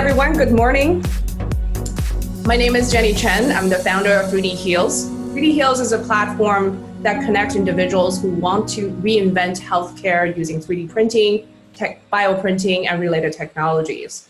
everyone, good morning. My name is Jenny Chen. I'm the founder of 3D Heals. 3D Heals is a platform that connects individuals who want to reinvent healthcare using 3D printing, bioprinting, and related technologies.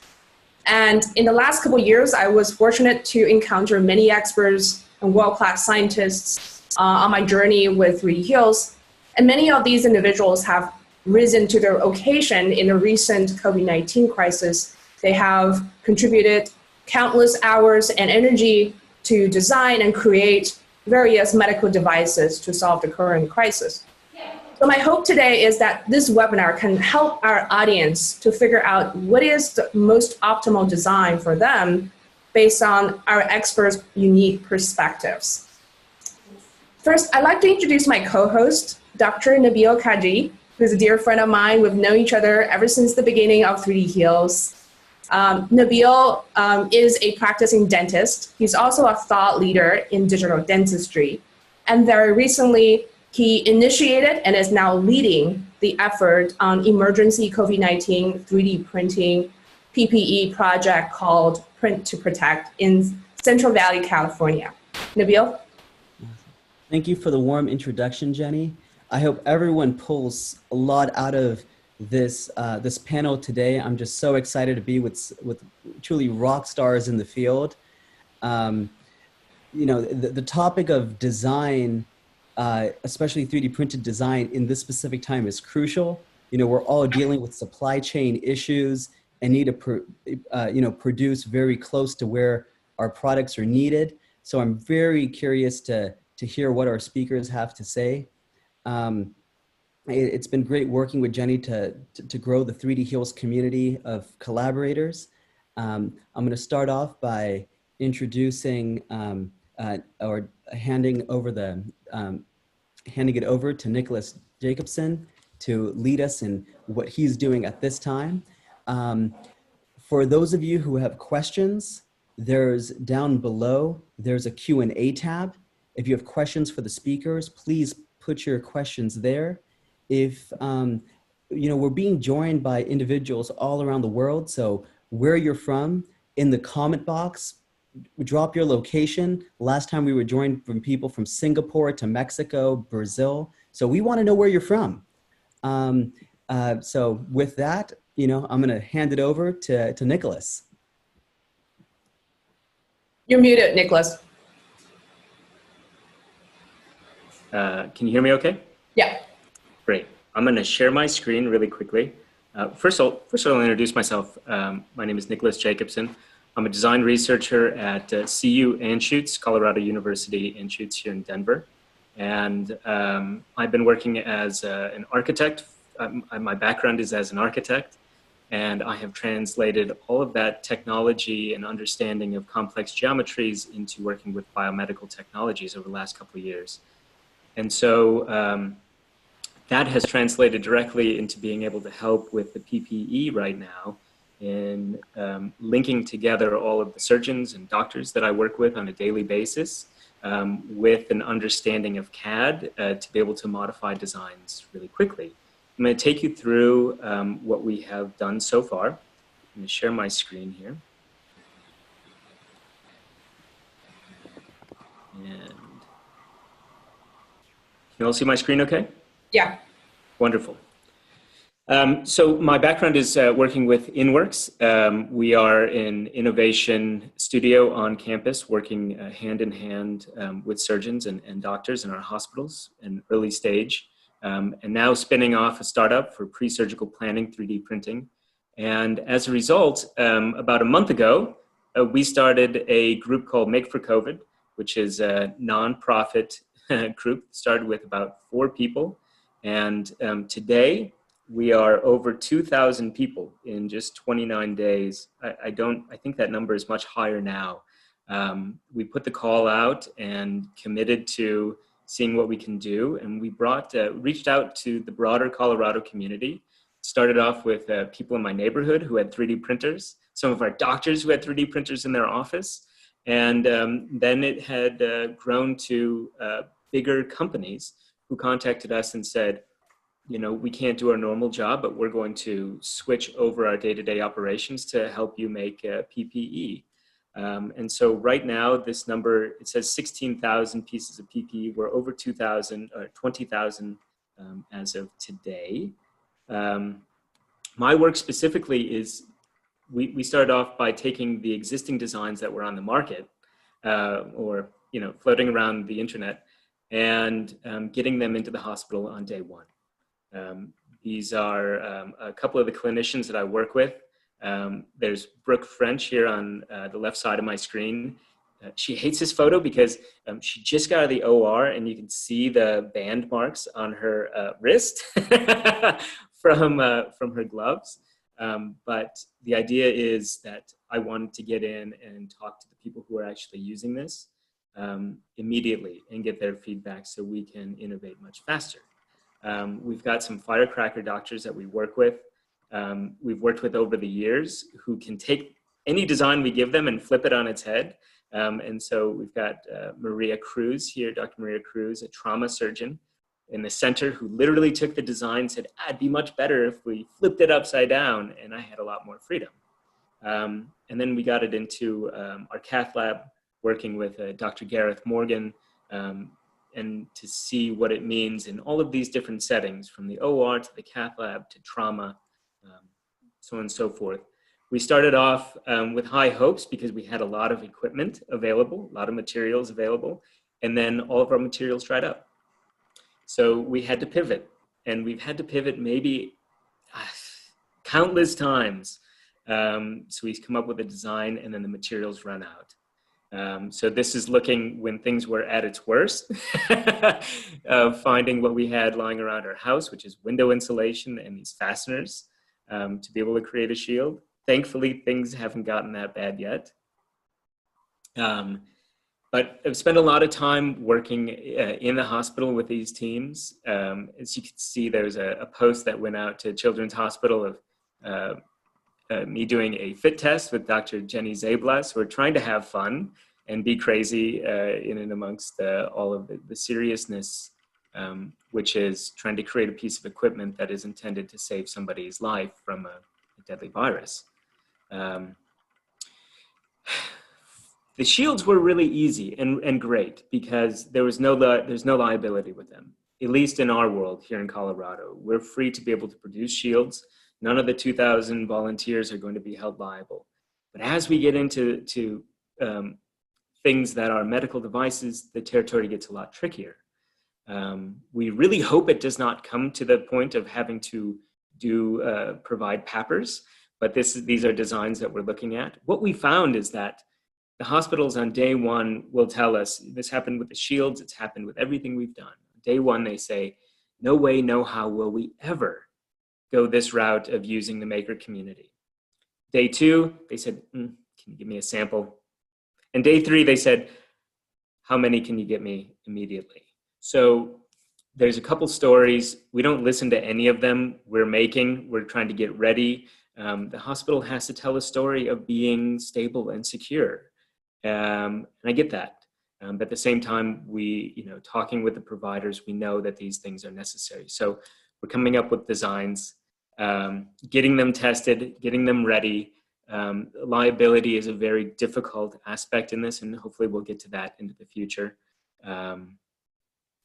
And in the last couple of years, I was fortunate to encounter many experts and world-class scientists on my journey with 3D Heals. And many of these individuals have risen to their occasion in the recent COVID-19 crisis. They have contributed countless hours and energy to design and create various medical devices to solve the current crisis. So my hope today is that this webinar can help our audience to figure out what is the most optimal design for them based on our experts' unique perspectives. First, I'd like to introduce my co-host, Dr. Nabil Kaji, who's a dear friend of mine. We've known each other ever since the beginning of 3D Heals. Nabil is a practicing dentist. He's also a thought leader in digital dentistry. And very recently, he initiated and is now leading the effort on emergency COVID-19 3D printing PPE project called Print to Protect in Central Valley, California. Nabil? Thank you for the warm introduction, Jenny. I hope everyone pulls a lot out of this panel today. I'm just so excited to be with truly rock stars in the field. You know, the topic of design, especially 3D printed design in this specific time is crucial. You know, we're all dealing with supply chain issues and need to produce very close to where our products are needed. So I'm very curious to hear what our speakers have to say. It's been great working with Jenny to grow the 3D Heals community of collaborators. I'm going to start off by introducing or handing it over to Nicholas Jacobson to lead us in what he's doing at this time. For those of you who have questions, there's down below, there's a Q&A tab. If you have questions for the speakers, please put your questions there. If, we're being joined by individuals all around the world, so where you're from, in the comment box, drop your location. Last time we were joined from people from Singapore to Mexico, Brazil. So we want to know where you're from. So with that, I'm going to hand it over to Nicholas. You're muted, Nicholas. Can you hear me okay? Yeah. Great. I'm going to share my screen really quickly. First of all, I'll introduce myself. My name is Nicholas Jacobson. I'm a design researcher at CU Anschutz, Colorado University Anschutz here in Denver. And I've been working as an architect. My background is as an architect. And I have translated all of that technology and understanding of complex geometries into working with biomedical technologies over the last couple of years. And so that has translated directly into being able to help with the PPE right now in linking together all of the surgeons and doctors that I work with on a daily basis with an understanding of CAD to be able to modify designs really quickly. I'm going to take you through what we have done so far. I'm going to share my screen here. And can you all see my screen okay? Yeah. Wonderful. So my background is working with InWorks. We are an innovation studio on campus working hand in hand with surgeons and doctors in our hospitals in early stage. And now spinning off a startup for pre-surgical planning, 3D printing. And as a result, about a month ago, we started a group called Make for COVID, which is a nonprofit group. Started with about 4 people. And today we are over 2,000 people in just 29 days. I think that number is much higher now. We put the call out and committed to seeing what we can do. And we reached out to the broader Colorado community. Started off with people in my neighborhood who had 3D printers, some of our doctors who had 3D printers in their office. And then it had grown to bigger companies who contacted us and said, we can't do our normal job, but we're going to switch over our day-to-day operations to help you make PPE. And so right now, this number, it says 16,000 pieces of PPE. We're over 2,000 or 20,000 as of today. My work specifically is, we started off by taking the existing designs that were on the market or floating around the internet and getting them into the hospital on day one. These are a couple of the clinicians that I work with. There's Brooke French here on the left side of my screen. She hates this photo because she just got out of the OR and you can see the band marks on her wrist from her gloves. But the idea is that I wanted to get in and talk to the people who are actually using this immediately and get their feedback so we can innovate much faster. We've got some firecracker doctors that we work with. We've worked with over the years who can take any design we give them and flip it on its head. And so we've got Maria Cruz here, Dr. Maria Cruz, a trauma surgeon in the center who literally took the design and said, it'd be much better if we flipped it upside down, and I had a lot more freedom. And then we got it into our cath lab, working with Dr. Gareth Morgan, and to see what it means in all of these different settings, from the OR to the cath lab to trauma, so on and so forth. We started off with high hopes because we had a lot of equipment available, a lot of materials available, and then all of our materials dried up. So we had to pivot, and we've had to pivot maybe countless times. So we come up with a design and then the materials run out. So this is looking when things were at its worst, finding what we had lying around our house, which is window insulation and these fasteners to be able to create a shield. Thankfully, things haven't gotten that bad yet. But I've spent a lot of time working in the hospital with these teams. As you can see, there's a post that went out to Children's Hospital of me doing a fit test with Dr. Jenny Zablas. We're trying to have fun and be crazy in and amongst all of the seriousness, which is trying to create a piece of equipment that is intended to save somebody's life from a deadly virus. The shields were really easy and great because there's no liability with them, at least in our world here in Colorado. We're free to be able to produce shields. None of the 2,000 volunteers are going to be held liable. But as we get into things that are medical devices, the territory gets a lot trickier. We really hope it does not come to the point of having to provide PAPRs, but these are designs that we're looking at. What we found is that the hospitals on day one will tell us, this happened with the shields, it's happened with everything we've done. Day one, they say, no way, no how will we ever go this route of using the maker community. Day two, they said, can you give me a sample? And day three, they said, how many can you get me immediately? So there's a couple stories. We don't listen to any of them. We're trying to get ready. The hospital has to tell a story of being stable and secure. And I get that. But at the same time, talking with the providers, we know that these things are necessary. So we're coming up with designs, getting them tested, getting them ready. Liability is a very difficult aspect in this, and hopefully we'll get to that into the future.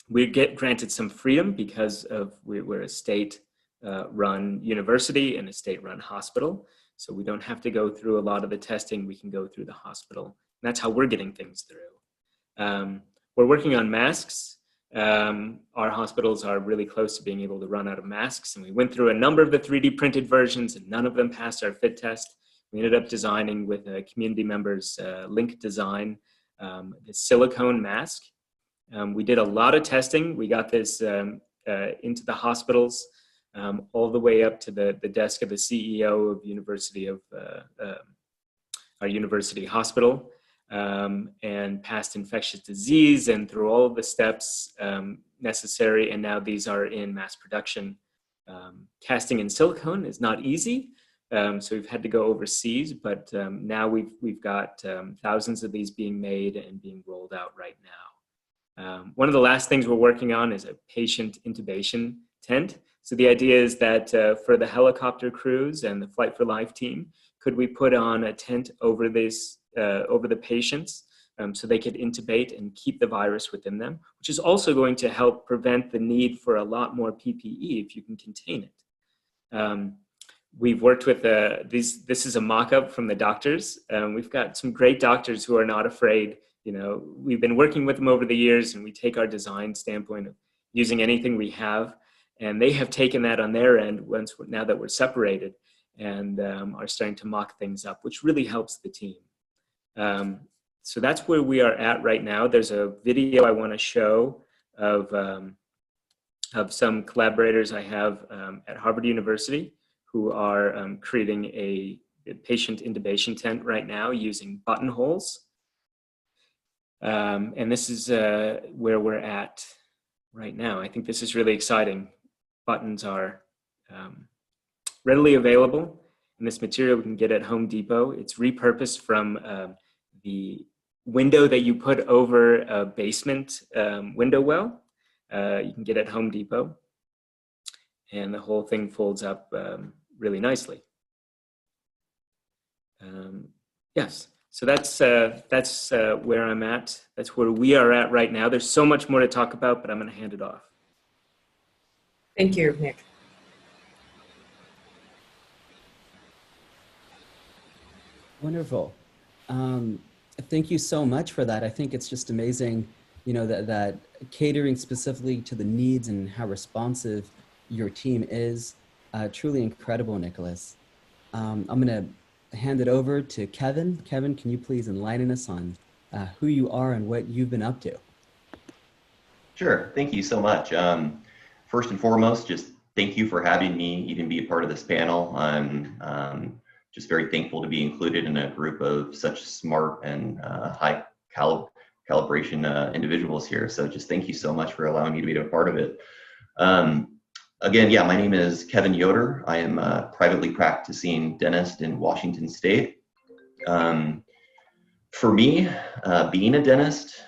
We get granted some freedom because we're a state-run university and a state-run hospital. So we don't have to go through a lot of the testing. We can go through the hospital. And that's how we're getting things through. We're working on masks. Our hospitals are really close to being able to run out of masks. And we went through a number of the 3D printed versions and none of them passed our fit test. We ended up designing with community members, Link Design, the silicone mask. We did a lot of testing. We got this into the hospitals, all the way up to the desk of the CEO of our university hospital, and passed infectious disease and through all of the steps necessary. And now these are in mass production. Casting in silicone is not easy. So we've had to go overseas, but now we've got thousands of these being made and being rolled out right now. One of the last things we're working on is a patient intubation tent. So the idea is that for the helicopter crews and the Flight for Life team, could we put on a tent over over the patients so they could intubate and keep the virus within them, which is also going to help prevent the need for a lot more PPE if you can contain it. We've worked with this is a mock-up from the doctors. We've got some great doctors who are not afraid. You know, we've been working with them over the years, and we take our design standpoint of using anything we have, and they have taken that on their end now that we're separated, and are starting to mock things up, which really helps the team. So that's where we are at right now. There's a video I want to show of some collaborators I have at Harvard University who are creating a patient intubation tent right now using buttonholes. And this is where we're at right now. I think this is really exciting. Buttons are readily available, and this material we can get at Home Depot. It's repurposed from the window that you put over a basement window well. You can get at Home Depot, and the whole thing folds up really nicely. Yes, so that's where I'm at. That's where we are at right now. There's so much more to talk about, but I'm going to hand it off. Thank you, Nick. Wonderful. Thank you so much for that. I think it's just amazing, you know, that catering specifically to the needs and how responsive your team is. Truly incredible, Nicholas. I'm going to hand it over to Kevin. Kevin, can you please enlighten us on who you are and what you've been up to? Sure. Thank you so much. First and foremost, just thank you for having me even be a part of this panel. I'm just very thankful to be included in a group of such smart and high calibration individuals here. So just thank you so much for allowing me to be a part of it. Again, yeah, my name is Kevin Yoder. I am a privately practicing dentist in Washington State. For me, being a dentist,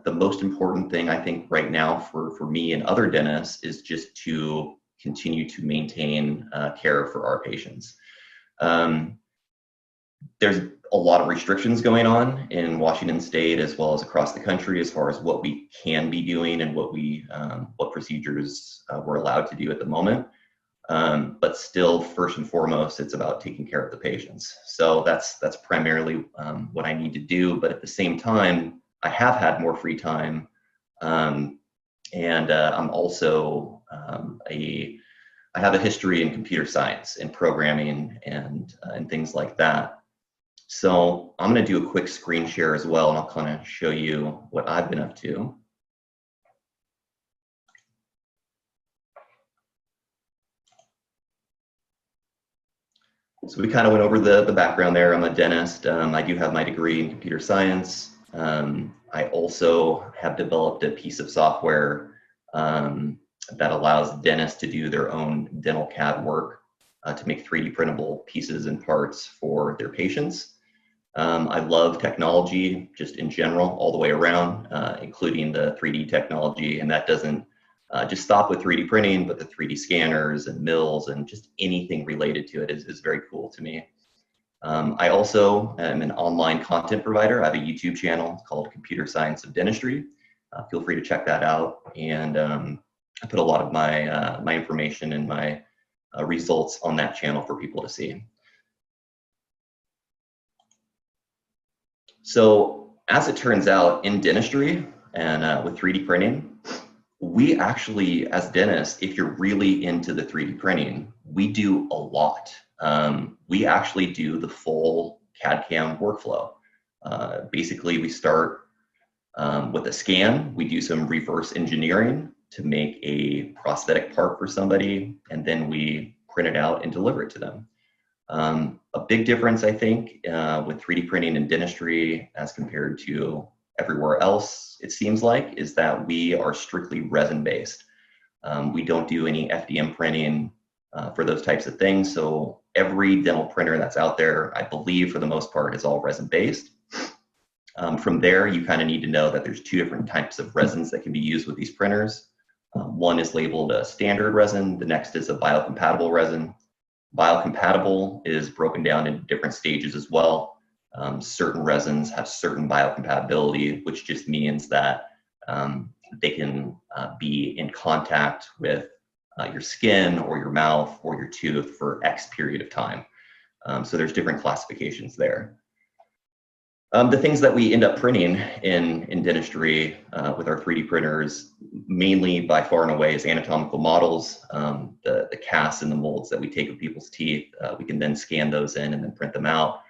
the most important thing I think right now for me and other dentists is just to continue to maintain care for our patients. There's a lot of restrictions going on in Washington State as well as across the country as far as what we can be doing and what procedures we're allowed to do at the moment. But still, first and foremost, it's about taking care of the patients. So that's primarily what I need to do. But at the same time, I have had more free time, and I'm also I have a history in computer science and programming and things like that. So I'm going to do a quick screen share as well, and I'll kind of show you what I've been up to. So we kind of went over the background there. I'm a dentist. I do have my degree in computer science. I also have developed a piece of software that allows dentists to do their own dental CAD work to make 3D printable pieces and parts for their patients. I love technology just in general, all the way around, including the 3D technology, and that doesn't just stop with 3D printing, but the 3D scanners and mills and just anything related to it is very cool to me. I also am an online content provider. I have a YouTube channel called Computer Science of Dentistry. Feel free to check that out. And I put a lot of my information and my results on that channel for people to see. So as it turns out, in dentistry and with 3D printing, we actually, as dentists, if you're really into the 3D printing, we do a lot. We actually do the full CAD/CAM workflow. Basically, we start with a scan. We do some reverse engineering to make a prosthetic part for somebody, and then we print it out and deliver it to them. A big difference, I think, with 3D printing in dentistry as compared to everywhere else, it seems like, is that we are strictly resin-based. We don't do any FDM printing for those types of things. So every dental printer that's out there, I believe for the most part, is all resin-based. From there, you kind of need to know that there's two different types of resins that can be used with these printers. One is labeled a standard resin, the next is a biocompatible resin. Biocompatible is broken down into different stages as well. Certain resins have certain biocompatibility, which just means that they can be in contact with your skin or your mouth or your tooth for X period of time. So there's different classifications there. The things that we end up printing in dentistry with our 3D printers, mainly by far and away, is anatomical models, the casts and the molds that we take of people's teeth. We can then scan those in and then print them out.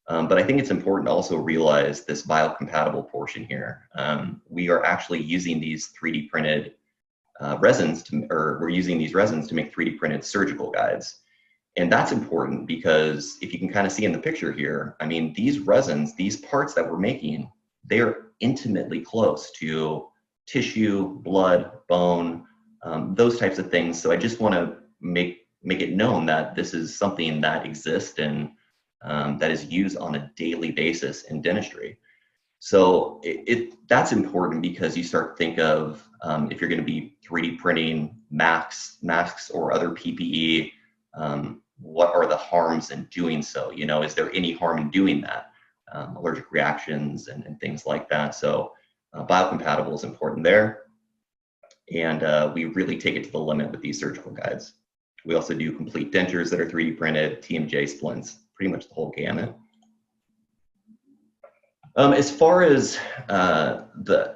But I think it's important to also realize this biocompatible portion here. We are actually using these 3D printed resins, we're using these resins to make 3D printed surgical guides. And that's important because if you can kind of see in the picture here, I mean, these resins, these parts that we're making, they're intimately close to tissue, blood, bone, those types of things. So I just want to make it known that this is something that exists and that is used on a daily basis in dentistry. So that's important because you start to think of if you're going to be 3D printing masks or other PPE, what are the harms in doing so? You know, is there any harm in doing that? Allergic reactions and things like that. So biocompatible is important there. And we really take it to the limit with these surgical guides. We also do complete dentures that are 3D printed, TMJ splints, pretty much the whole gamut. As far as the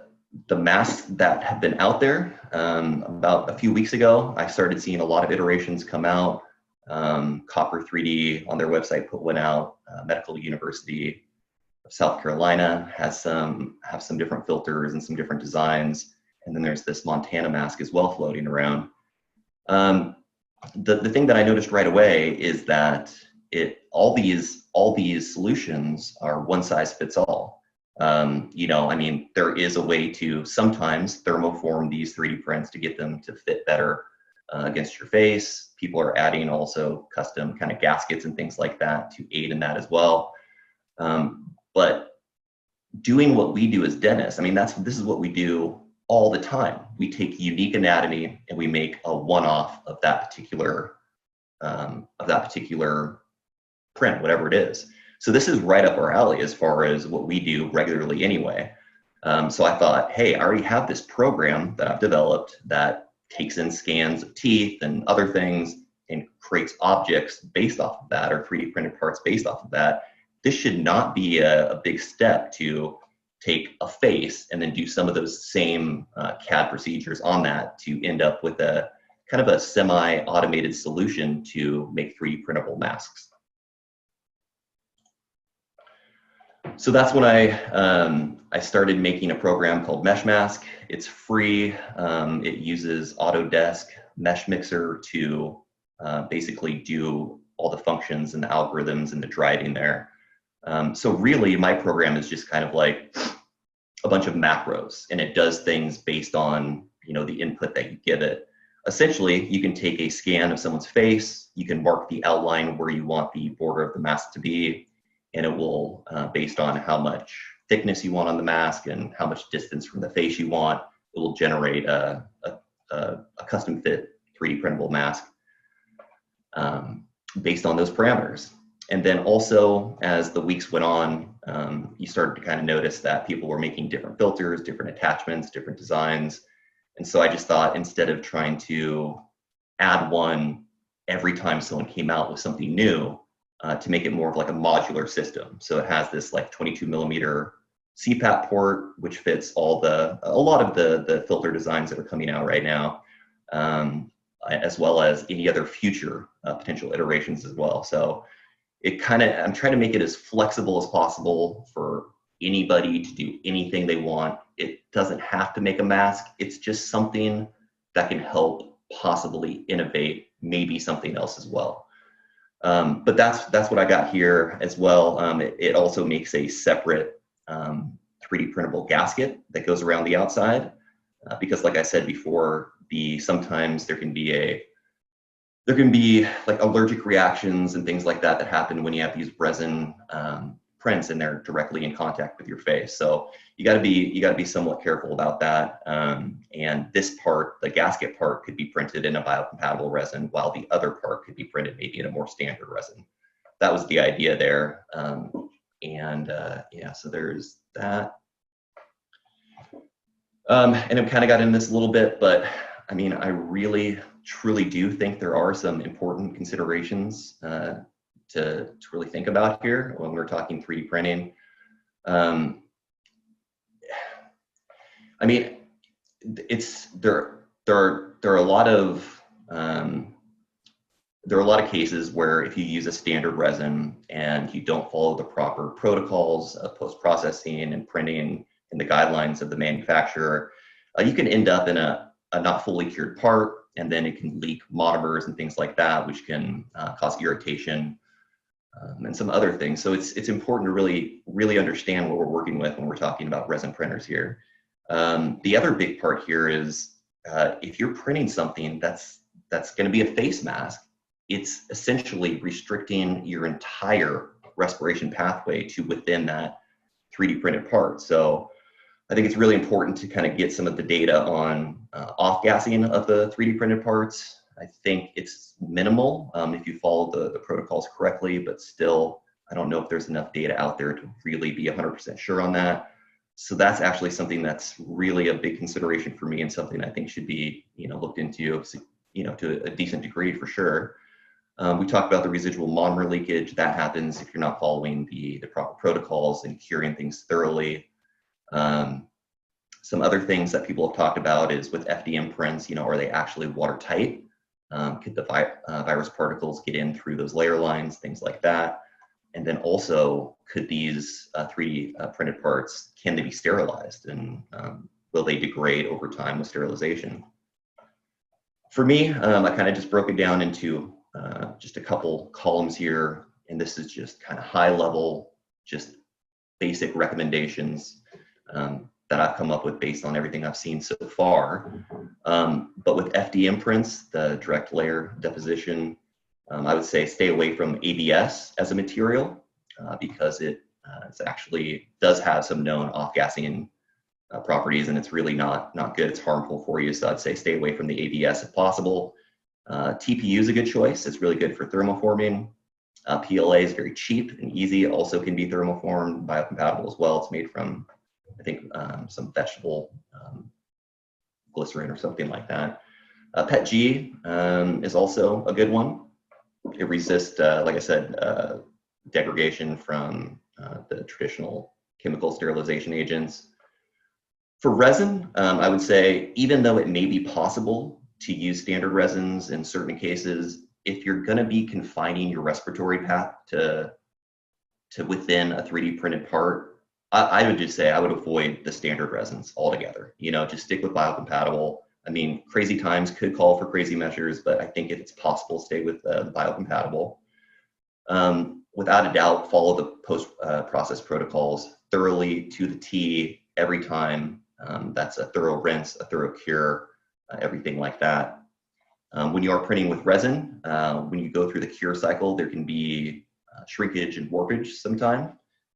masks that have been out there, about a few weeks ago, I started seeing a lot of iterations come out. Copper 3D on their website put one out. Medical University of South Carolina have some different filters and some different designs. And then there's this Montana mask as well floating around. The thing that I noticed right away is that all these solutions are one size fits all. You know, I mean, there is a way to sometimes thermoform these 3D prints to get them to fit better against your face. People are adding also custom kind of gaskets and things like that to aid in that as well. But doing what we do as dentists, I mean, this is what we do all the time. We take unique anatomy and we make a one-off of that particular print, whatever it is. So this is right up our alley as far as what we do regularly anyway. So I thought, hey, I already have this program that I've developed that takes in scans of teeth and other things and creates objects based off of that, or 3D printed parts based off of that. This should not be a big step to take a face and then do some of those same CAD procedures on that to end up with a kind of a semi-automated solution to make 3D printable masks. So that's when I started making a program called MeshMask. It's free. It uses Autodesk Mesh Mixer to basically do all the functions and the algorithms and the driving there. So really, my program is just kind of like a bunch of macros, and it does things based on, you know, the input that you give it. Essentially, you can take a scan of someone's face, you can mark the outline where you want the border of the mask to be, and it will, based on how much thickness you want on the mask and how much distance from the face you want, it will generate a custom fit 3D printable mask based on those parameters. And then also, as the weeks went on, you started to kind of notice that people were making different filters, different attachments, different designs. And so I just thought, instead of trying to add one every time someone came out with something new, to make it more of like a modular system. So it has this like 22 millimeter CPAP port, which fits a lot of the filter designs that are coming out right now, as well as any other future potential iterations as well. So I'm trying to make it as flexible as possible for anybody to do anything they want. It doesn't have to make a mask. It's just something that can help possibly innovate maybe something else as well. But that's what I got here as well. It also makes a separate 3D printable gasket that goes around the outside, because like I said before, sometimes there can be like allergic reactions and things like that happen when you have these resin prints and they're directly in contact with your face. So you got to be somewhat careful about that. And this part, the gasket part, could be printed in a biocompatible resin, while the other part could be printed maybe in a more standard resin. That was the idea there. Yeah, so there's that. And I've kind of got in this a little bit, but I mean, I really, truly do think there are some important considerations to really think about here when we're talking 3D printing. I mean, there are a lot of cases where if you use a standard resin and you don't follow the proper protocols of post-processing and printing and the guidelines of the manufacturer, you can end up in a not fully cured part, and then it can leak monomers and things like that, which can cause irritation and some other things. So it's important to really understand what we're working with when we're talking about resin printers here. The other big part here is if you're printing something that's going to be a face mask, it's essentially restricting your entire respiration pathway to within that 3D printed part. So I think it's really important to kind of get some of the data on off-gassing of the 3D printed parts. I think it's minimal if you follow the protocols correctly, but still, I don't know if there's enough data out there to really be 100% sure on that. So that's actually something that's really a big consideration for me, and something I think should be, looked into, to a decent degree for sure. We talked about the residual monomer leakage. That happens if you're not following the proper protocols and curing things thoroughly. Some other things that people have talked about is with FDM prints, are they actually watertight? Could the virus particles get in through those layer lines, things like that? And then also, could these 3D printed parts, can they be sterilized? And will they degrade over time with sterilization? For me, I kind of just broke it down into just a couple columns here. And this is just kind of high level, just basic recommendations that I've come up with based on everything I've seen so far. But with FDM prints, the direct layer deposition, I would say stay away from ABS as a material because it actually does have some known off-gassing properties, and it's really not good. It's harmful for you. So I'd say stay away from the ABS if possible. TPU is a good choice. It's really good for thermoforming. PLA is very cheap and easy. It also can be thermoformed, biocompatible as well. It's made from, I think, some vegetable glycerin or something like that. PETG is also a good one. It resists, like I said, degradation from the traditional chemical sterilization agents. For resin, I would say, even though it may be possible to use standard resins in certain cases, if you're going to be confining your respiratory path to within a 3D printed part, I would just say I would avoid the standard resins altogether. Just stick with biocompatible. I mean, crazy times could call for crazy measures, but I think if it's possible, stay with the biocompatible. Without a doubt, follow the post-process protocols thoroughly to the T every time. That's a thorough rinse, a thorough cure, everything like that. When you are printing with resin, when you go through the cure cycle, there can be shrinkage and warpage sometimes.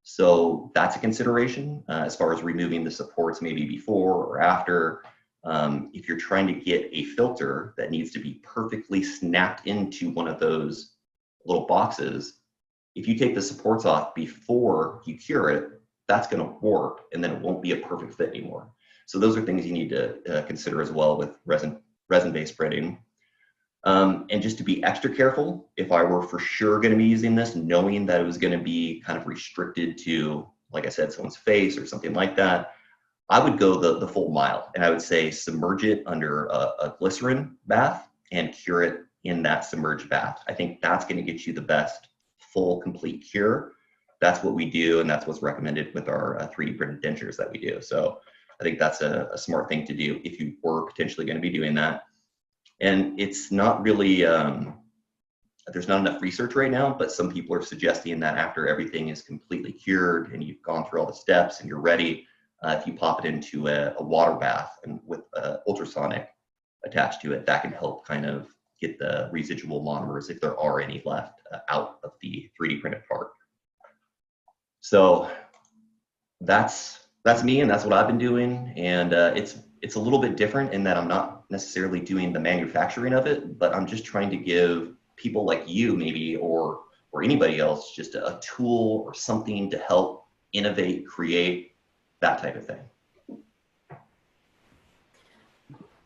So that's a consideration as far as removing the supports maybe before or after. If you're trying to get a filter that needs to be perfectly snapped into one of those little boxes, if you take the supports off before you cure it, that's going to warp, and then it won't be a perfect fit anymore. So those are things you need to consider as well with resin-based printing. And just to be extra careful, if I were for sure going to be using this, knowing that it was going to be kind of restricted to, like I said, someone's face or something like that, I would go the full mile, and I would say submerge it under a glycerin bath and cure it in that submerged bath. I think that's going to get you the best full complete cure. That's what we do, and that's what's recommended with our 3D printed dentures that we do. So I think that's a smart thing to do if you were potentially going to be doing that. And it's not really, there's not enough research right now, but some people are suggesting that after everything is completely cured and you've gone through all the steps and you're ready, if you pop it into a water bath and with ultrasonic attached to it, that can help kind of get the residual monomers, if there are any left, out of the 3D printed part. So that's me, and that's what I've been doing. And it's a little bit different in that I'm not necessarily doing the manufacturing of it, but I'm just trying to give people like you maybe, or anybody else, just a tool or something to help innovate, create, that type of thing.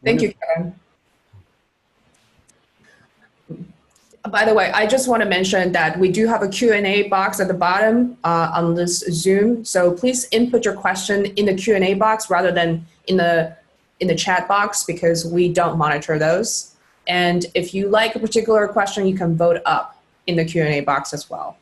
Thank you, Kevin. By the way, I just want to mention that we do have a Q&A box at the bottom on this Zoom. So please input your question in the Q&A box rather than in the chat box, because we don't monitor those. And if you like a particular question, you can vote up in the Q&A box as well.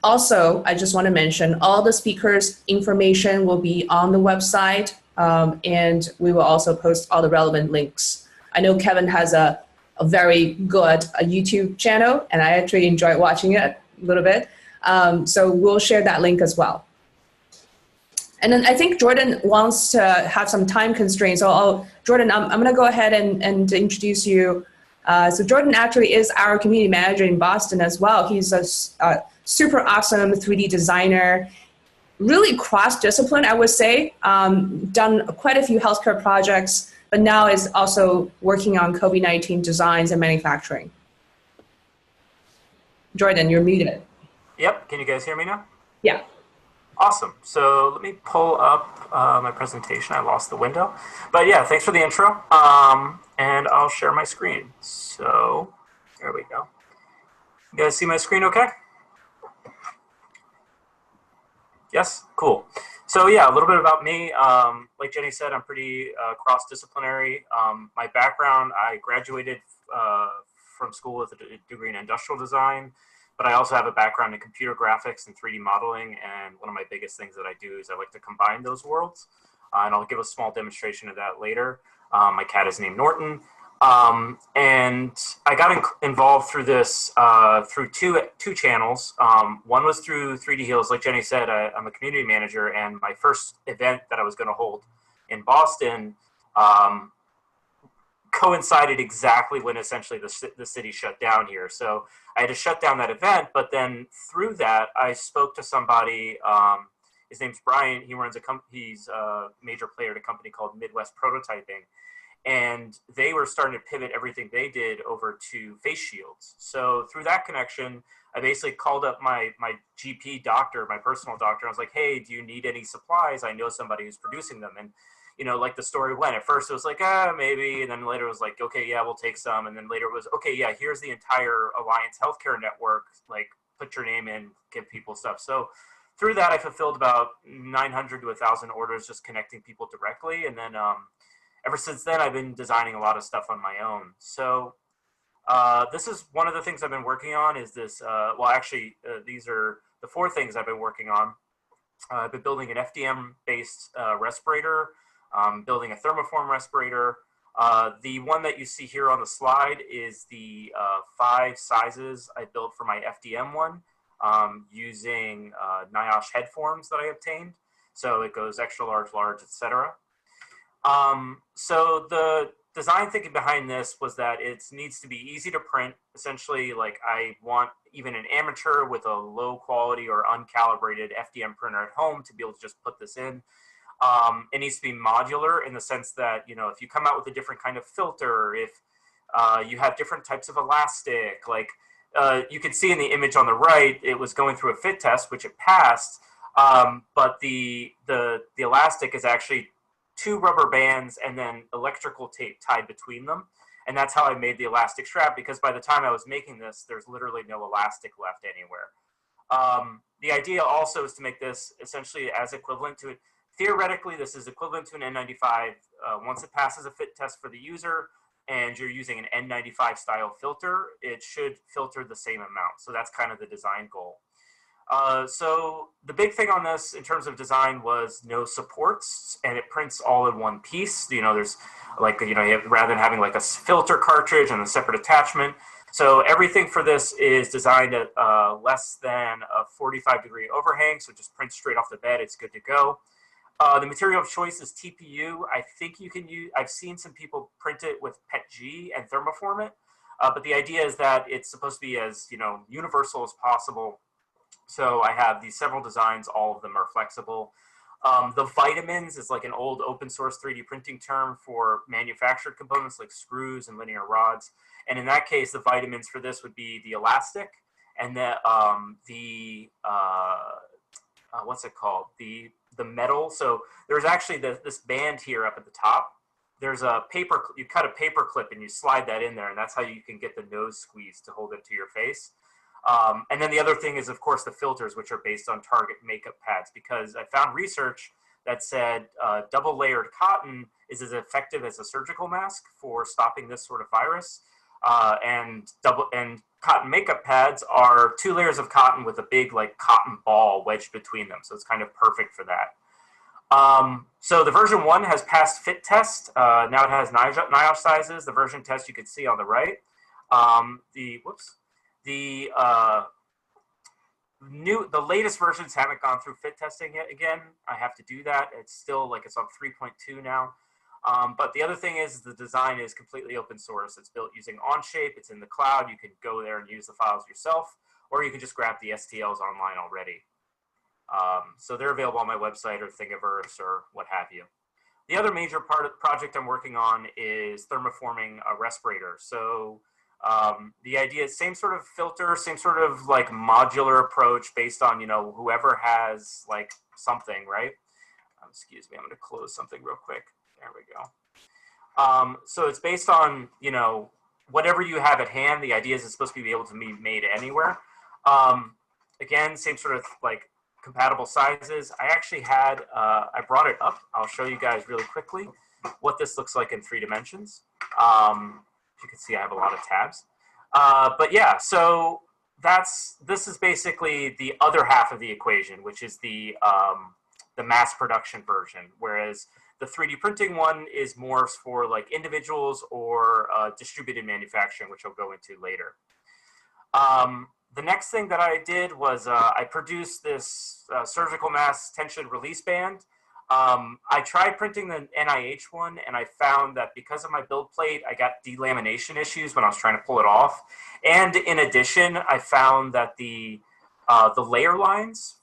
Also, I just want to mention all the speakers' information will be on the website, and we will also post all the relevant links. I know Kevin has a very good YouTube channel, and I actually enjoy watching it a little bit. So we'll share that link as well. And then I think Jordan wants to have some time constraints. So Jordan, I'm going to go ahead and introduce you. So Jordan actually is our community manager in Boston as well. He's a super awesome 3D designer, really cross-discipline, I would say. Done quite a few healthcare projects, but now is also working on COVID-19 designs and manufacturing. Jordan, you're muted. Yep, can you guys hear me now? Yeah. Awesome. So let me pull up my presentation. I lost the window. But yeah, thanks for the intro. And I'll share my screen. So there we go. You guys see my screen okay? Yes? Cool. So yeah, a little bit about me. Like Jenny said, I'm pretty cross-disciplinary. My background, I graduated from school with a degree in industrial design, but I also have a background in computer graphics and 3D modeling. And one of my biggest things that I do is I like to combine those worlds. And I'll give a small demonstration of that later. My cat is named Norton. And I got involved through this through two channels. One was through 3D Heals. Like Jenny said, I'm a community manager, and my first event that I was going to hold in Boston coincided exactly when essentially the city shut down here. So I had to shut down that event, but then through that, I spoke to somebody, his name's Brian. He runs he's a major player at a company called Midwest Prototyping. And they were starting to pivot everything they did over to face shields. So through that connection, I basically called up my GP doctor, my personal doctor. I was like, hey, do you need any supplies? I know somebody who's producing them. And, you know, like the story went, at first it was like, maybe. And then later it was like, okay, yeah, we'll take some. And then later it was, okay, yeah, here's the entire Alliance Healthcare Network. Like, put your name in, give people stuff. So through that, I fulfilled about 900 to 1,000 orders, just connecting people directly. And then, ever since then, I've been designing a lot of stuff on my own. So this is one of the things I've been working on is this, well, actually, these are the 4 things I've been working on. I've been building an FDM-based respirator, building a thermoform respirator. The one that you see here on the slide is the 5 sizes I built for my FDM one using NIOSH head forms that I obtained. So it goes extra large, large, etc. So the design thinking behind this was that it needs to be easy to print. Essentially, like I want even an amateur with a low quality or uncalibrated FDM printer at home to be able to just put this in. It needs to be modular in the sense that, you know, if you come out with a different kind of filter, if you have different types of elastic, like you can see in the image on the right, it was going through a fit test, which it passed. But the elastic is actually 2 rubber bands and then electrical tape tied between them. And that's how I made the elastic strap, because by the time I was making this, there's literally no elastic left anywhere. The idea also is to make this essentially as equivalent to it. Theoretically, this is equivalent to an N95 once it passes a fit test for the user and you're using an N95 style filter, it should filter the same amount. So that's kind of the design goal. So the big thing on this in terms of design was no supports, and it prints all in one piece. You know, there's like, you know, rather than having like a filter cartridge and a separate attachment. So everything for this is designed at less than a 45-degree overhang. So it just prints straight off the bed. It's good to go. The material of choice is TPU. I think you can use, I've seen some people print it with PETG and thermoform it. But the idea is that it's supposed to be as, you know, universal as possible So I have these several designs, all of them are flexible. The vitamins is like an old open source 3D printing term for manufactured components like screws and linear rods. And in that case, the vitamins for this would be the elastic and what's it called? The metal. So there's actually this band here up at the top. There's a paper, you cut a paper clip and you slide that in there, and that's how you can get the nose squeeze to hold it to your face. And then the other thing is, of course, the filters, which are based on Target makeup pads, because I found research that said double layered cotton is as effective as a surgical mask for stopping this sort of virus. And cotton makeup pads are 2 layers of cotton with a big like cotton ball wedged between them. So it's kind of perfect for that. So the version 1 has passed fit test. Now it has NIOSH sizes. The version test you can see on the right. The latest versions haven't gone through fit testing yet. Again, I have to do that. It's still like it's on 3.2 now. But the other thing is the design is completely open source. It's built using Onshape. It's in the cloud. You can go there and use the files yourself, or you can just grab the STLs online already. So they're available on my website or Thingiverse or what have you. The other major project I'm working on is thermoforming a respirator. So the idea is same sort of filter, same sort of like modular approach based on, you know, whoever has like something, right? Excuse me, I'm gonna close something real quick. There we go. So it's based on, you know, whatever you have at hand. The idea is it's supposed to be able to be made anywhere. Again, same sort of like compatible sizes. I actually had, I brought it up. I'll show you guys really quickly what this looks like in 3 dimensions. You can see I have a lot of tabs. But yeah, so this is basically the other half of the equation, which is the mass production version, whereas the 3D printing one is more for like individuals or distributed manufacturing, which I'll go into later. The next thing that I did was I produced this surgical mass tension release band. I tried printing the NIH one, and I found that because of my build plate, I got delamination issues when I was trying to pull it off. And in addition, I found that the layer lines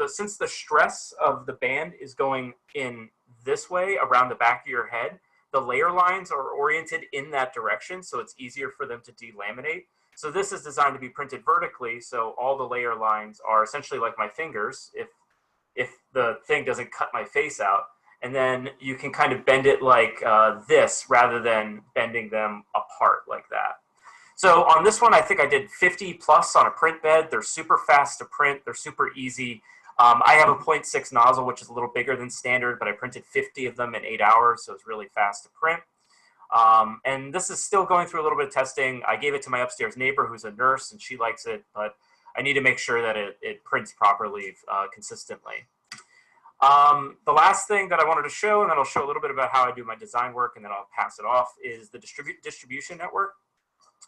since the stress of the band is going in this way around the back of your head, the layer lines are oriented in that direction, so it's easier for them to delaminate. So this is designed to be printed vertically, so all the layer lines are essentially like my fingers if the thing doesn't cut my face out. And then you can kind of bend it like this rather than bending them apart like that. So on this one, I think I did 50 plus on a print bed. They're super fast to print. They're super easy. I have a 0.6 nozzle, which is a little bigger than standard, but I printed 50 of them in 8 hours, so it's really fast to print. And this is still going through a little bit of testing. I gave it to my upstairs neighbor who's a nurse, and she likes it, but I need to make sure that it prints properly consistently. The last thing that I wanted to show, and then I'll show a little bit about how I do my design work, and then I'll pass it off, is the distribution network.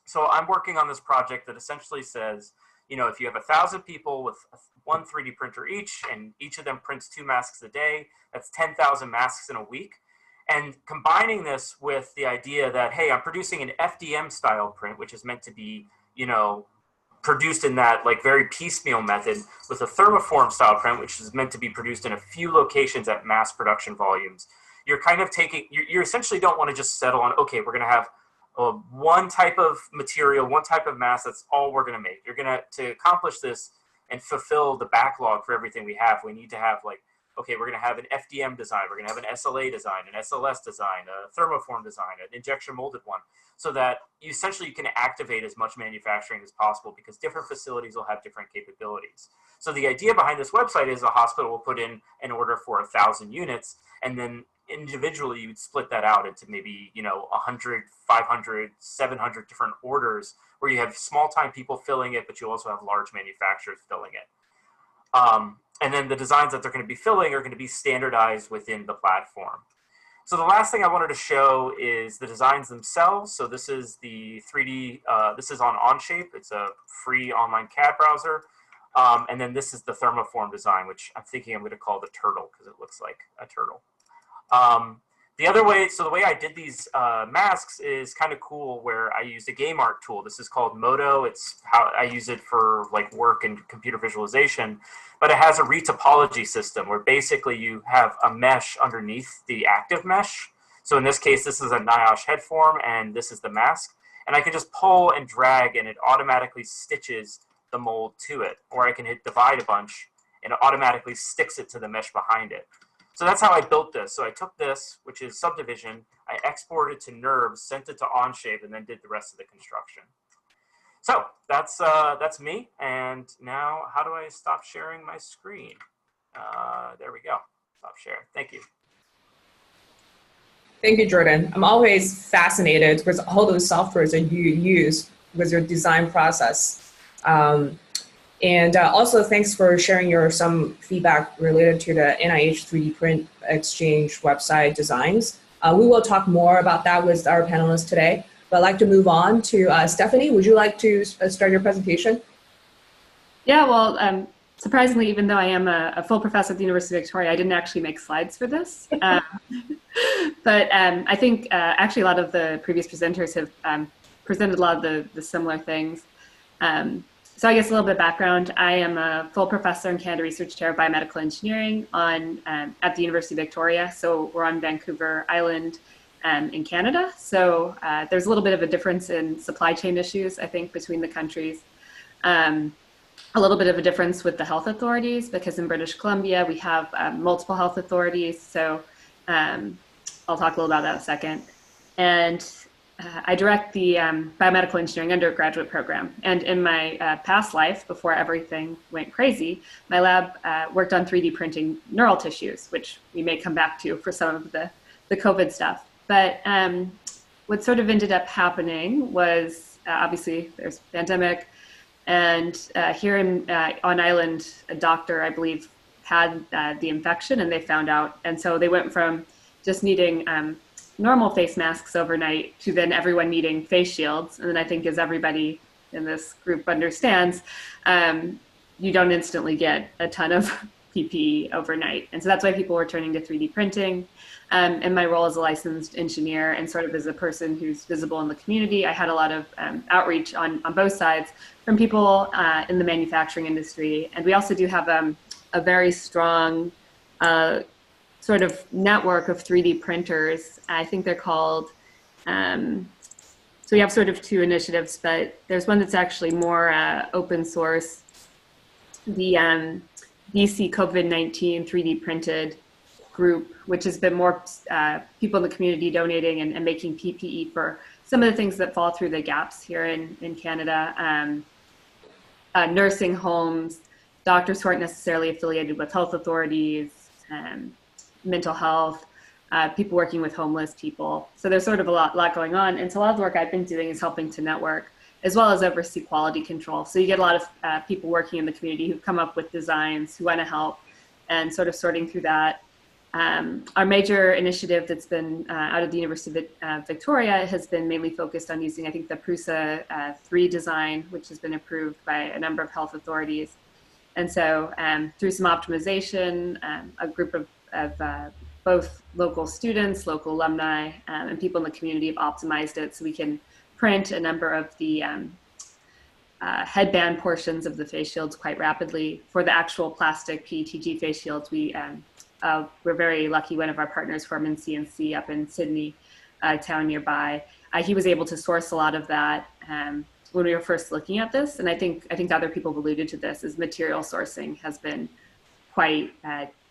So I'm working on this project that essentially says, you know, if you have 1,000 people with one 3D printer each, and each of them prints 2 masks a day, that's 10,000 masks in a week. And combining this with the idea that, hey, I'm producing an FDM style print, which is meant to be, you know, produced in that like very piecemeal method, with a thermoform style print, which is meant to be produced in a few locations at mass production volumes. You're kind of taking, you essentially don't want to just settle on, okay, we're going to have one type of material, one type of mass, that's all we're going to make. You're going to accomplish this and fulfill the backlog for everything we have, we need to have like, okay, we're going to have an FDM design, we're going to have an SLA design, an SLS design, a thermoform design, an injection molded one, so that you essentially can activate as much manufacturing as possible, because different facilities will have different capabilities. So the idea behind this website is a hospital will put in an order for 1,000 units, and then individually you'd split that out into maybe, you know, 100, 500, 700 different orders, where you have small time people filling it, but you also have large manufacturers filling it. And then the designs that they're going to be filling are going to be standardized within the platform. So the last thing I wanted to show is the designs themselves. So this is the 3D, this is on Onshape. It's a free online CAD browser. And then this is the thermoform design, which I'm thinking I'm going to call the turtle because it looks like a turtle. The other way, so the way I did these masks is kind of cool, where I used a game art tool. This is called Modo. It's how I use it for like work and computer visualization, but it has a retopology system where basically you have a mesh underneath the active mesh. So in this case, this is a NIOSH head form and this is the mask. And I can just pull and drag and it automatically stitches the mold to it. Or I can hit divide a bunch and it automatically sticks it to the mesh behind it. So that's how I built this. So I took this, which is subdivision, I exported to NURBS, sent it to Onshape, and then did the rest of the construction. So that's me. And now, how do I stop sharing my screen? There we go. Stop share. Thank you. Thank you, Jordan. I'm always fascinated with all those softwares that you use with your design process. And also, thanks for sharing some feedback related to the NIH 3D Print Exchange website designs. We will talk more about that with our panelists today, but I'd like to move on to Stephanie. Would you like to start your presentation? Yeah, well, surprisingly, even though I am a full professor at the University of Victoria, I didn't actually make slides for this. But I think actually a lot of the previous presenters have presented a lot of the similar things. So I guess a little bit of background. I am a full professor in Canada Research Chair of Biomedical Engineering at the University of Victoria. So we're on Vancouver Island in Canada. So there's a little bit of a difference in supply chain issues, I think, between the countries. A little bit of a difference with the health authorities, because in British Columbia, we have multiple health authorities. So I'll talk a little about that in a second. And I direct the biomedical engineering undergraduate program. And in my past life, before everything went crazy, my lab worked on 3D printing neural tissues, which we may come back to for some of the COVID stuff. But what sort of ended up happening was, obviously, there's a pandemic. And here on island, a doctor, I believe, had the infection and they found out. And so they went from just needing normal face masks overnight to then everyone needing face shields. And then I think, as everybody in this group understands, you don't instantly get a ton of PPE overnight. And so that's why people were turning to 3D printing. And my role as a licensed engineer and sort of as a person who's visible in the community, I had a lot of outreach on both sides from people in the manufacturing industry. And we also do have a very strong sort of network of 3D printers. I think they're called, so we have sort of two initiatives, but there's one that's actually more open source, the BC COVID-19 3D printed group, which has been more people in the community donating and making PPE for some of the things that fall through the gaps here in Canada. Nursing homes, doctors who aren't necessarily affiliated with health authorities, mental health, people working with homeless people. So there's sort of a lot going on. And so a lot of the work I've been doing is helping to network, as well as oversee quality control. So you get a lot of people working in the community who come up with designs, who want to help, and sort of sorting through that. Our major initiative that's been out of the University of Victoria has been mainly focused on using, I think, the PRUSA 3 design, which has been approved by a number of health authorities. And so through some optimization, a group of both local students, local alumni, and people in the community have optimized it so we can print a number of the headband portions of the face shields quite rapidly. For the actual plastic PETG face shields, we're very lucky. One of our partners from CNC up in Sydney, a town nearby, he was able to source a lot of that when we were first looking at this. And I think other people have alluded to this, is material sourcing has been quite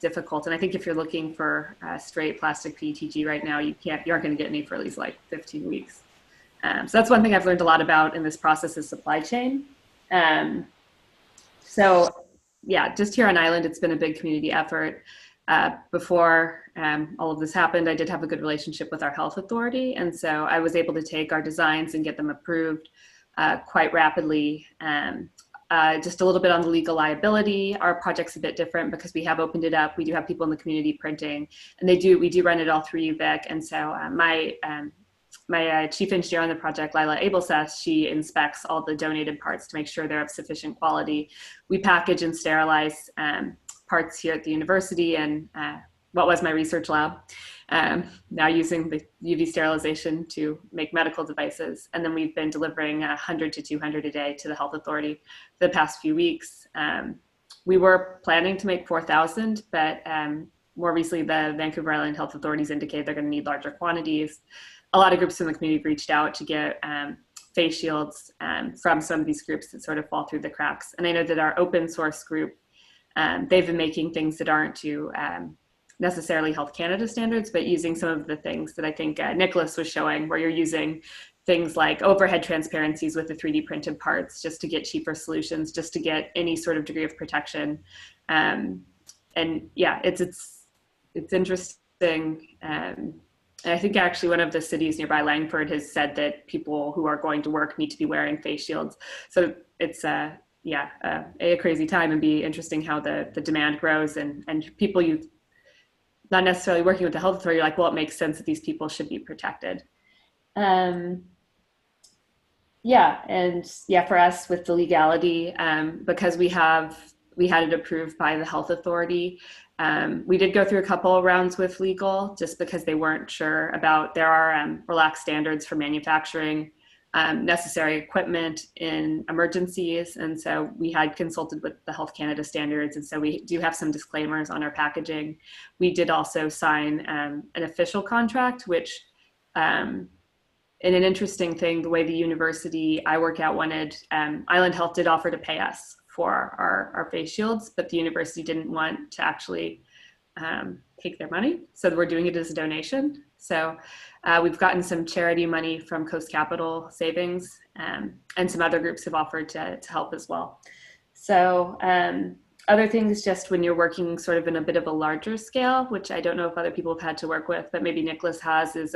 difficult. And I think if you're looking for straight plastic PETG right now, you aren't going to get any for at least like 15 weeks. So that's one thing I've learned a lot about in this process, is supply chain. So yeah, just here on island, it's been a big community effort. Before all of this happened, I did have a good relationship with our health authority. And so I was able to take our designs and get them approved quite rapidly. Just a little bit on the legal liability. Our project's a bit different because we have opened it up. We do have people in the community printing, and we do run it all through UVic. And so my chief engineer on the project, Lila Abelseth, she inspects all the donated parts to make sure they're of sufficient quality. We package and sterilize parts here at the university, and what was my research lab, now using the UV sterilization to make medical devices. And then we've been delivering 100 to 200 a day to the health authority for the past few weeks. We were planning to make 4,000, but more recently, the Vancouver Island Health Authorities indicated they're going to need larger quantities. A lot of groups in the community have reached out to get face shields from some of these groups that sort of fall through the cracks. And I know that our open source group, they've been making things that aren't to necessarily Health Canada standards, but using some of the things that I think Nicholas was showing, where you're using things like overhead transparencies with the 3D printed parts just to get cheaper solutions, just to get any sort of degree of protection. And yeah, it's interesting. And I think actually one of the cities nearby, Langford, has said that people who are going to work need to be wearing face shields. So it's a crazy time, and be interesting how the demand grows, and people you not necessarily working with the health authority, you're like, well, it makes sense that these people should be protected. For us with the legality, because we had it approved by the health authority. We did go through a couple of rounds with legal just because they weren't sure about, there are relaxed standards for manufacturing necessary equipment in emergencies. And so we had consulted with the Health Canada standards. And so we do have some disclaimers on our packaging. We did also sign an official contract, which in an interesting thing, the way the university I work at wanted, Island Health did offer to pay us for our face shields, but the university didn't want to actually take their money. So we're doing it as a donation. So we've gotten some charity money from Coast Capital Savings, and some other groups have offered to help as well. So other things, just when you're working sort of in a bit of a larger scale, which I don't know if other people have had to work with, but maybe Nicholas has, is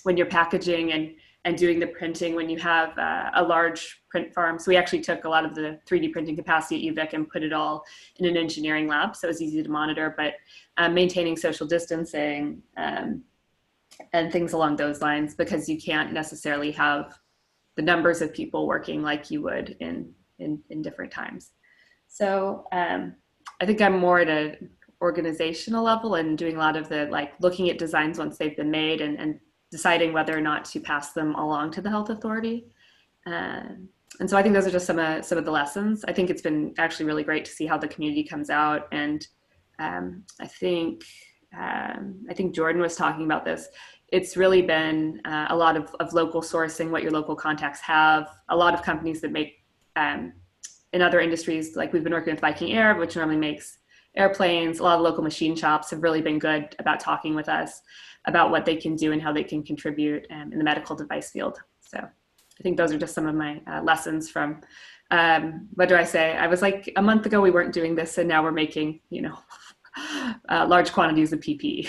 when you're packaging and doing the printing, when you have a large print farm. So we actually took a lot of the 3D printing capacity at UVic and put it all in an engineering lab, so it was easy to monitor, but maintaining social distancing and things along those lines, because you can't necessarily have the numbers of people working like you would in different times. So I think I'm more at an organizational level and doing a lot of the, like, looking at designs once they've been made and deciding whether or not to pass them along to the health authority. And so I think those are just some of the lessons. I think it's been actually really great to see how the community comes out. And I think Jordan was talking about this. It's really been a lot of local sourcing, what your local contacts have. A lot of companies that make, in other industries, like we've been working with Viking Air, which normally makes airplanes. A lot of local machine shops have really been good about talking with us about what they can do and how they can contribute in the medical device field. So I think those are just some of my lessons from, what do I say? I was like, a month ago we weren't doing this, and now we're making, large quantities of PPE.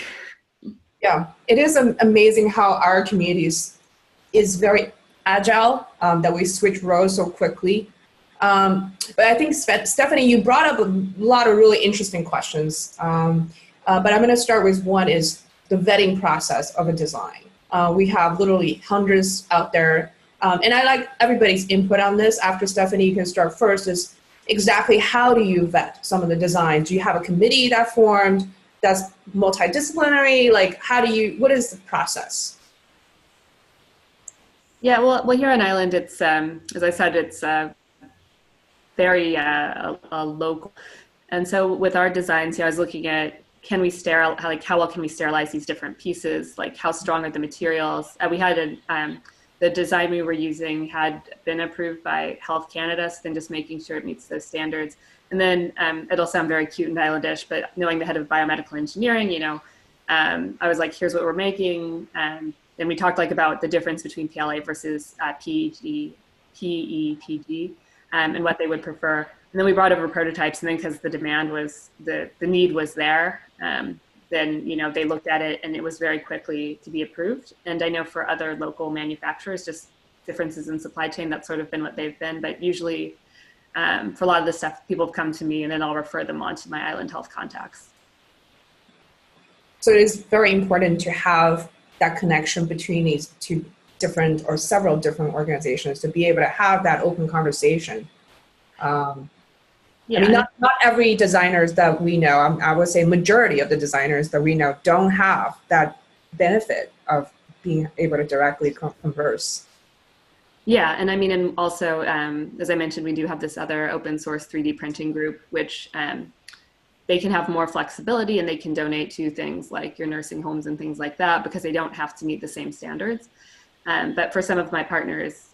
Yeah, it is amazing how our community is very agile, that we switch roles so quickly. But I think, Stephanie, you brought up a lot of really interesting questions. But I'm going to start with one is the vetting process of a design. We have literally hundreds out there. And I like everybody's input on this. After Stephanie, you can start first, is exactly how do you vet some of the designs? Do you have a committee that formed that's multidisciplinary? Like, what is the process? Yeah, well, here on Island, it's, as I said, it's very local. And so with our designs here, I was looking at, how well can we sterilize these different pieces? Like, how strong are the materials? We had the design we were using had been approved by Health Canada, so then just making sure it meets those standards. And then it'll sound very cute and islandish, but knowing the head of biomedical engineering, I was like, here's what we're making. And we talked about the difference between PLA versus PETG, and what they would prefer. And then we brought over prototypes, and then because the demand was, the need was there, then they looked at it, and it was very quickly to be approved. And I know for other local manufacturers, just differences in supply chain, that's sort of been what they've been. But usually for a lot of this stuff, people have come to me, and then I'll refer them on to my Island Health contacts. So it is very important to have that connection between these two different or several different organizations to be able to have that open conversation. Yeah, I mean, not every designers that we know, I would say majority of the designers that we know don't have that benefit of being able to directly converse. yeah, and I mean, and also, as I mentioned, we do have this other open source 3D printing group, which they can have more flexibility and they can donate to things like your nursing homes and things like that because they don't have to meet the same standards. But for some of my partners,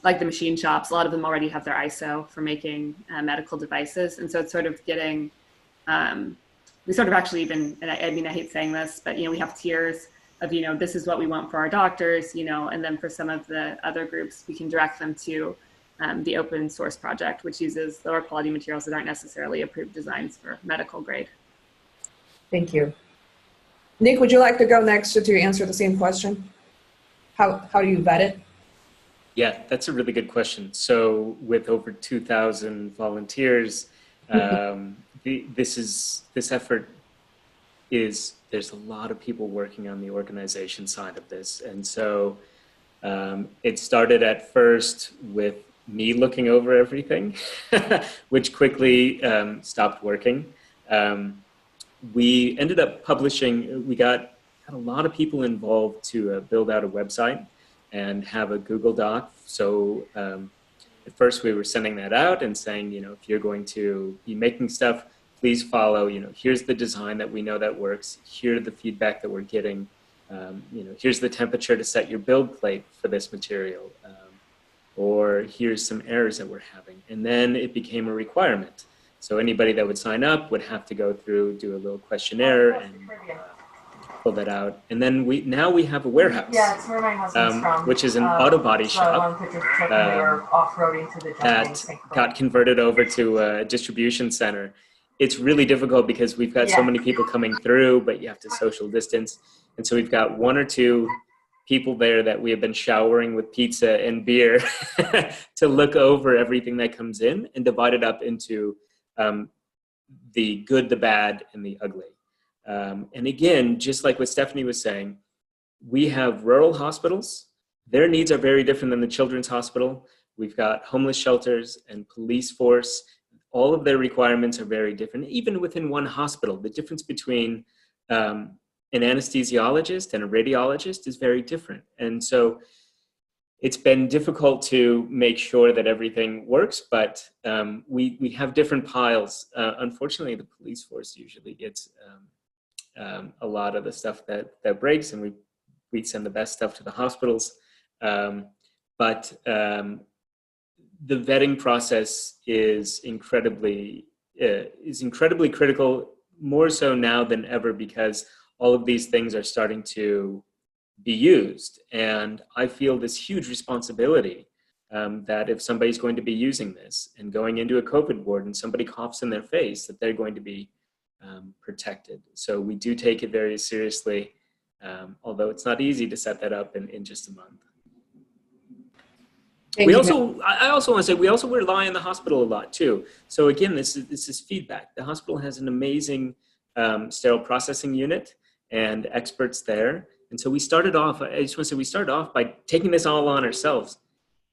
like the machine shops, a lot of them already have their ISO for making medical devices. And so it's sort of getting, we sort of actually even, and I mean, I hate saying this, but, we have tiers of, this is what we want for our doctors, and then for some of the other groups, we can direct them to the open source project, which uses lower quality materials that aren't necessarily approved designs for medical grade. Thank you. Nick, would you like to go next to answer the same question? How do you vet it? Yeah, that's a really good question. So with over 2,000 volunteers, this effort there's a lot of people working on the organization side of this. And so it started at first with me looking over everything, which quickly stopped working. We ended up publishing, we got a lot of people involved to build out a website and have a Google Doc. So at first we were sending that out and saying, if you're going to be making stuff, please follow, here's the design that we know that works. Here's the feedback that we're getting. Here's the temperature to set your build plate for this material. Or here's some errors that we're having. And then it became a requirement. So anybody that would sign up would have to go through, do a little questionnaire and pull that out. And then now we have a warehouse. Yeah, it's where my husband's from. Which is an auto body so shop I wanted to just check when we were off-roading to the that got converted over to a distribution center. It's really difficult because we've got so many people coming through, but you have to social distance. And so we've got one or two people there that we have been showering with pizza and beer to look over everything that comes in and divide it up into the good, the bad, and the ugly. And again, just like what Stephanie was saying, we have rural hospitals. Their needs are very different than the children's hospital. We've got homeless shelters and police force. All of their requirements are very different. Even within one hospital, the difference between an anesthesiologist and a radiologist is very different. And so it's been difficult to make sure that everything works, but we have different piles. Unfortunately, the police force usually gets a lot of the stuff that breaks, and we send the best stuff to the hospitals. But the vetting process is incredibly critical, more so now than ever, because all of these things are starting to be used. And I feel this huge responsibility that if somebody's going to be using this and going into a COVID ward and somebody coughs in their face, that they're going to be protected. So we do take it very seriously, although it's not easy to set that up in just a month. I also want to say, we also rely on the hospital a lot too. So again, this is feedback. The hospital has an amazing sterile processing unit and experts there. And so we started off by taking this all on ourselves.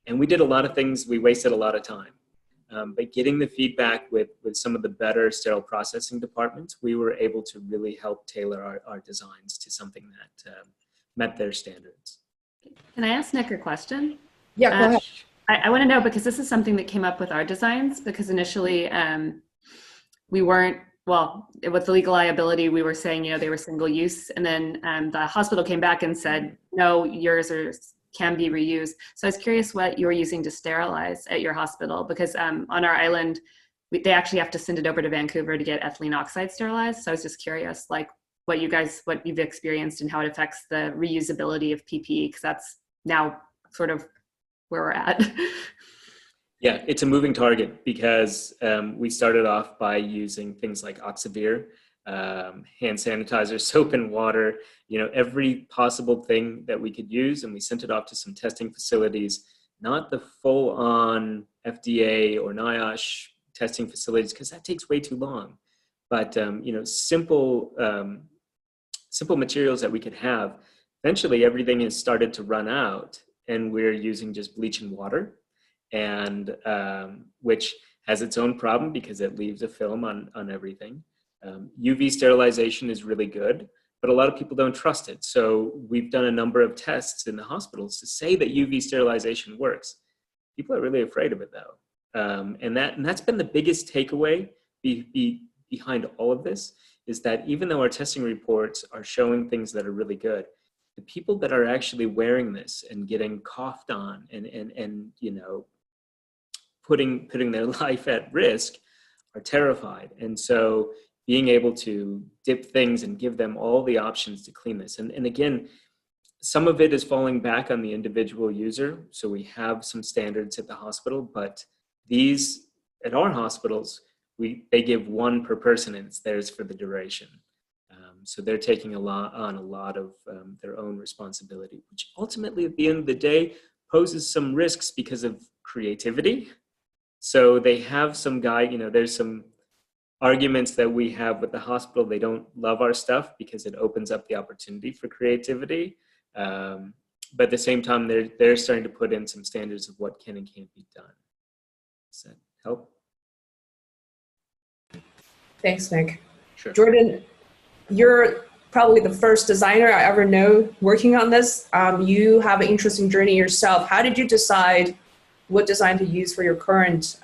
And we did a lot of things, we wasted a lot of time. But getting the feedback with some of the better sterile processing departments, we were able to really help tailor our designs to something that met their standards. Can I ask Nick a question? Yeah, go ahead. I want to know, because this is something that came up with our designs, because initially we weren't, well, with the legal liability, we were saying, they were single use. And then the hospital came back and said, no, yours can be reused. So I was curious what you were using to sterilize at your hospital, because on our island, they actually have to send it over to Vancouver to get ethylene oxide sterilized. So I was just curious, like what you've experienced and how it affects the reusability of PPE, because that's now sort of where we're at. Yeah, it's a moving target because we started off by using things like Oxivir, hand sanitizer, soap and water, every possible thing that we could use. And we sent it off to some testing facilities, not the full on FDA or NIOSH testing facilities, because that takes way too long. But, simple materials that we could have. Eventually everything has started to run out and we're using just bleach and water, and which has its own problem because it leaves a film on everything. UV sterilization is really good, but a lot of people don't trust it. So we've done a number of tests in the hospitals to say that UV sterilization works. People are really afraid of it though. And that's been the biggest takeaway behind all of this, is that even though our testing reports are showing things that are really good, the people that are actually wearing this and getting coughed on and you know, putting their life at risk are terrified. And so being able to dip things and give them all the options to clean this. And again, some of it is falling back on the individual user. So we have some standards at the hospital, but these at our hospitals, they give one per person and it's theirs for the duration. So they're taking a lot of their own responsibility, which ultimately at the end of the day poses some risks because of creativity. So they have some guy, you know, there's some arguments that we have with the hospital. They don't love our stuff because it opens up the opportunity for creativity. But at the same time, they're starting to put in some standards of what can and can't be done. Does that help? Thanks, Nick. Sure. Jordan, you're probably the first designer I ever know working on this. You have an interesting journey yourself. How did you decide what design to use for your current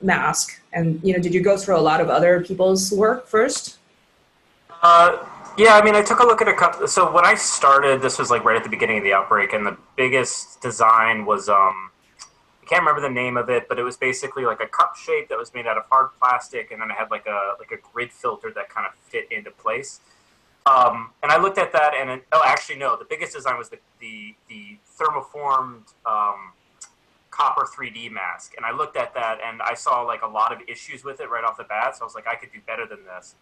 mask? And did you go through a lot of other people's work first? Yeah, I mean, I took a look at a couple. So when I started, this was like right at the beginning of the outbreak, and the biggest design was I can't remember the name of it, but it was basically like a cup shape that was made out of hard plastic, and then it had like a grid filter that kind of fit into place. And I looked at that, and the biggest design was the thermoformed copper 3D mask. And I looked at that, and I saw like a lot of issues with it right off the bat. So I was like, I could do better than this.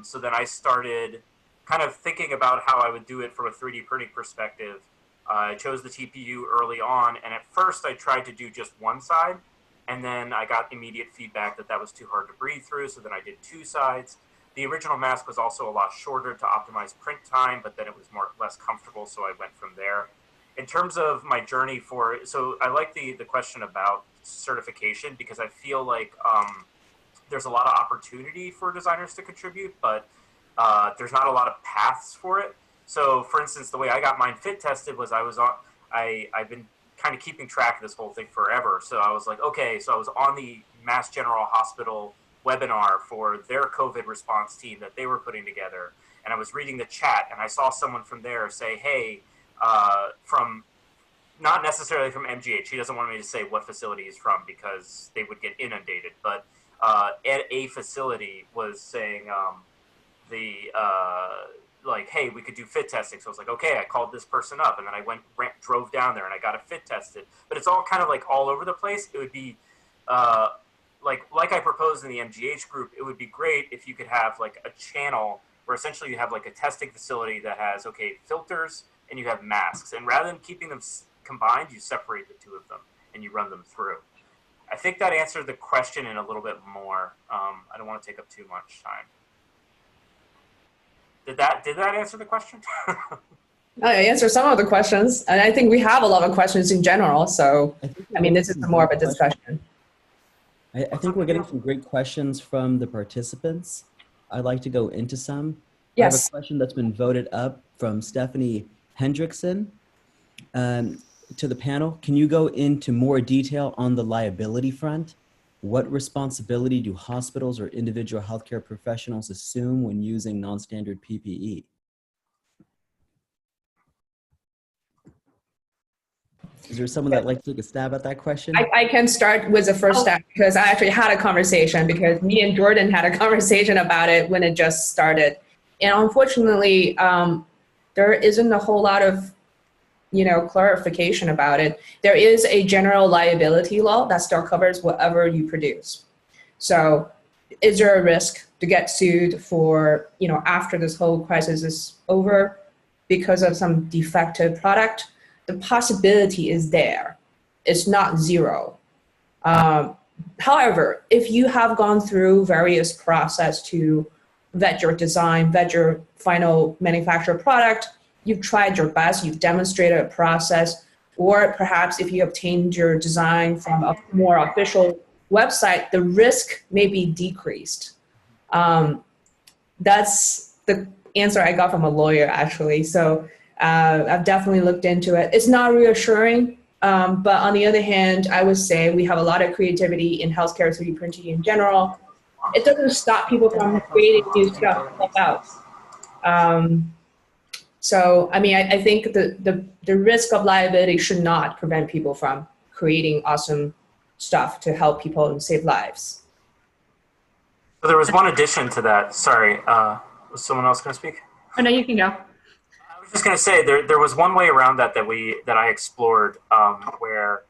So then I started kind of thinking about how I would do it from a 3D printing perspective. I chose the TPU early on, and at first I tried to do just one side, and then I got immediate feedback that was too hard to breathe through, so then I did two sides. The original mask was also a lot shorter to optimize print time, but then it was less comfortable, so I went from there. In terms of my journey so I like the question about certification, because I feel like there's a lot of opportunity for designers to contribute, but there's not a lot of paths for it. So for instance, the way I got mine fit tested was I've been kind of keeping track of this whole thing forever. So I was like, okay, so I was on the Mass General Hospital webinar for their COVID response team that they were putting together. And I was reading the chat, and I saw someone from there say, hey, from not necessarily from MGH. He doesn't want me to say what facility he's from because they would get inundated. But at a facility was saying like, hey, we could do fit testing. So I was like, okay, I called this person up, and then I drove down there and I got it fit tested. But it's all kind of like all over the place. It would be like I proposed in the MGH group, it would be great if you could have like a channel where essentially you have like a testing facility that has, okay, filters and you have masks. And rather than keeping them combined, you separate the two of them and you run them through. I think that answered the question in a little bit more. I don't want to take up too much time. Did that answer the question? I answered some of the questions, and I think we have a lot of questions in general. So, I mean, this is more of a discussion. I think we're getting some great questions from the participants. I'd like to go into some. Yes. I have a question that's been voted up from Stephanie Hendrickson to the panel. Can you go into more detail on the liability front? What responsibility do hospitals or individual healthcare professionals assume when using non-standard PPE? Is there someone that'd like to take a stab at that question? I can start with the first step, because I actually had a conversation, because me and Jordan had a conversation about it when it just started. And unfortunately, there isn't a whole lot of clarification about it. There is a general liability law that still covers whatever you produce. So is there a risk to get sued for, after this whole crisis is over because of some defective product? The possibility is there. It's not zero. However, if you have gone through various process to vet your design, vet your final manufactured product, you've tried your best, you've demonstrated a process, or perhaps if you obtained your design from a more official website, the risk may be decreased. That's the answer I got from a lawyer, actually. So I've definitely looked into it. It's not reassuring, but on the other hand, I would say we have a lot of creativity in healthcare 3D printing in general. It doesn't stop people from creating new stuff to help out. So, I mean, I think the risk of liability should not prevent people from creating awesome stuff to help people and save lives. So there was one addition to that. Sorry, was someone else going to speak? Oh, no, you can go. I was just going to say there was one way around that that I explored where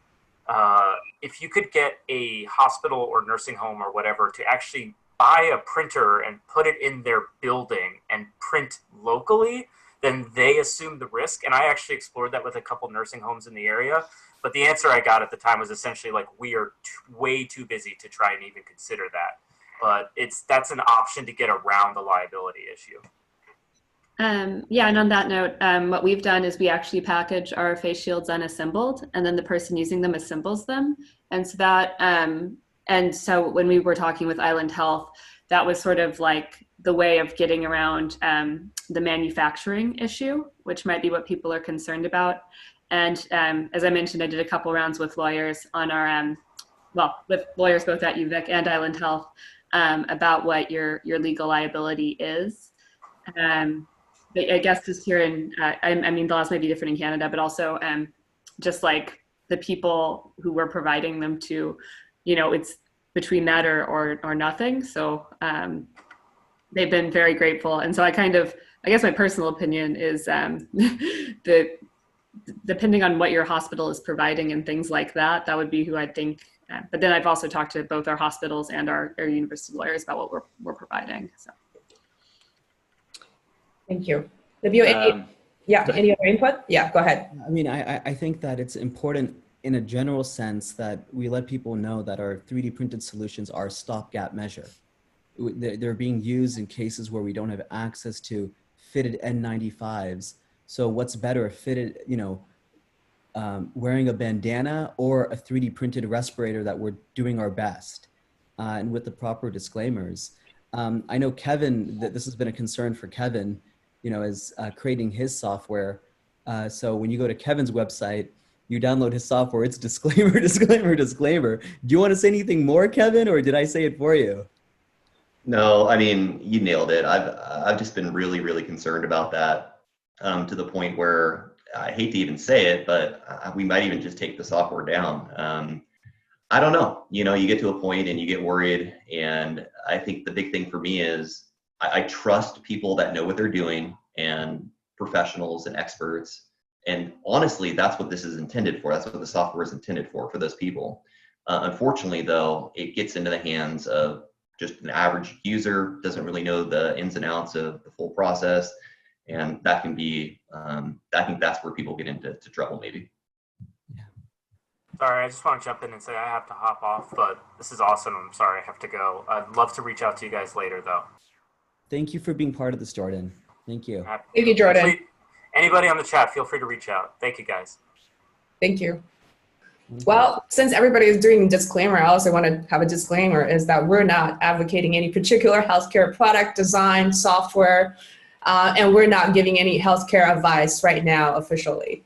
if you could get a hospital or nursing home or whatever to actually buy a printer and put it in their building and print locally, then they assume the risk. And I actually explored that with a couple nursing homes in the area. But the answer I got at the time was essentially like, we are way too busy to try and even consider that. But that's an option to get around the liability issue. Yeah, and on that note, what we've done is we actually package our face shields unassembled, and then the person using them assembles them. And so that, and so when we were talking with Island Health, that was sort of like the way of getting around the manufacturing issue, which might be what people are concerned about. And as I mentioned, I did a couple rounds with lawyers on our, with lawyers both at UVic and Island Health about what your legal liability is. But I guess just here in, I mean, the laws might be different in Canada, but also just like the people who we're providing them to, you know, it's between that or nothing. So they've been very grateful. And so I guess my personal opinion is depending on what your hospital is providing and things like that, that would be who I'd think. But then I've also talked to both our hospitals and our university lawyers about what we're providing. So. Thank you. Livio, any other input? Yeah, go ahead. I mean, I think that it's important in a general sense that we let people know that our 3D printed solutions are a stopgap measure. They're being used in cases where we don't have access to fitted N95s. So what's better, a fitted, you know, wearing a bandana or a 3D printed respirator that we're doing our best and with the proper disclaimers. I know Kevin, that this has been a concern for Kevin, you know, is creating his software. So when you go to Kevin's website, you download his software, it's disclaimer, disclaimer, disclaimer. Do you want to say anything more, Kevin, or did I say it for you? No, I mean, you nailed it. I've just been really, really concerned about that to the point where I hate to even say it, but we might even just take the software down. I don't know. You know, you get to a point and you get worried. And I think the big thing for me is I trust people that know what they're doing and professionals and experts. And honestly, that's what this is intended for. That's what the software is intended for those people. Unfortunately, though, it gets into the hands of just an average user, doesn't really know the ins and outs of the full process. And that can be, I think that's where people get into trouble maybe. Sorry, I just want to jump in and say I have to hop off, but this is awesome. I'm sorry I have to go. I'd love to reach out to you guys later, though. Thank you for being part of this, Jordan. Thank you. Thank you, Jordan. Anybody on the chat, feel free to reach out. Thank you, guys. Thank you. Well, since everybody is doing a disclaimer, I also want to have a disclaimer, is that we're not advocating any particular healthcare product, design, software, and we're not giving any healthcare advice right now officially.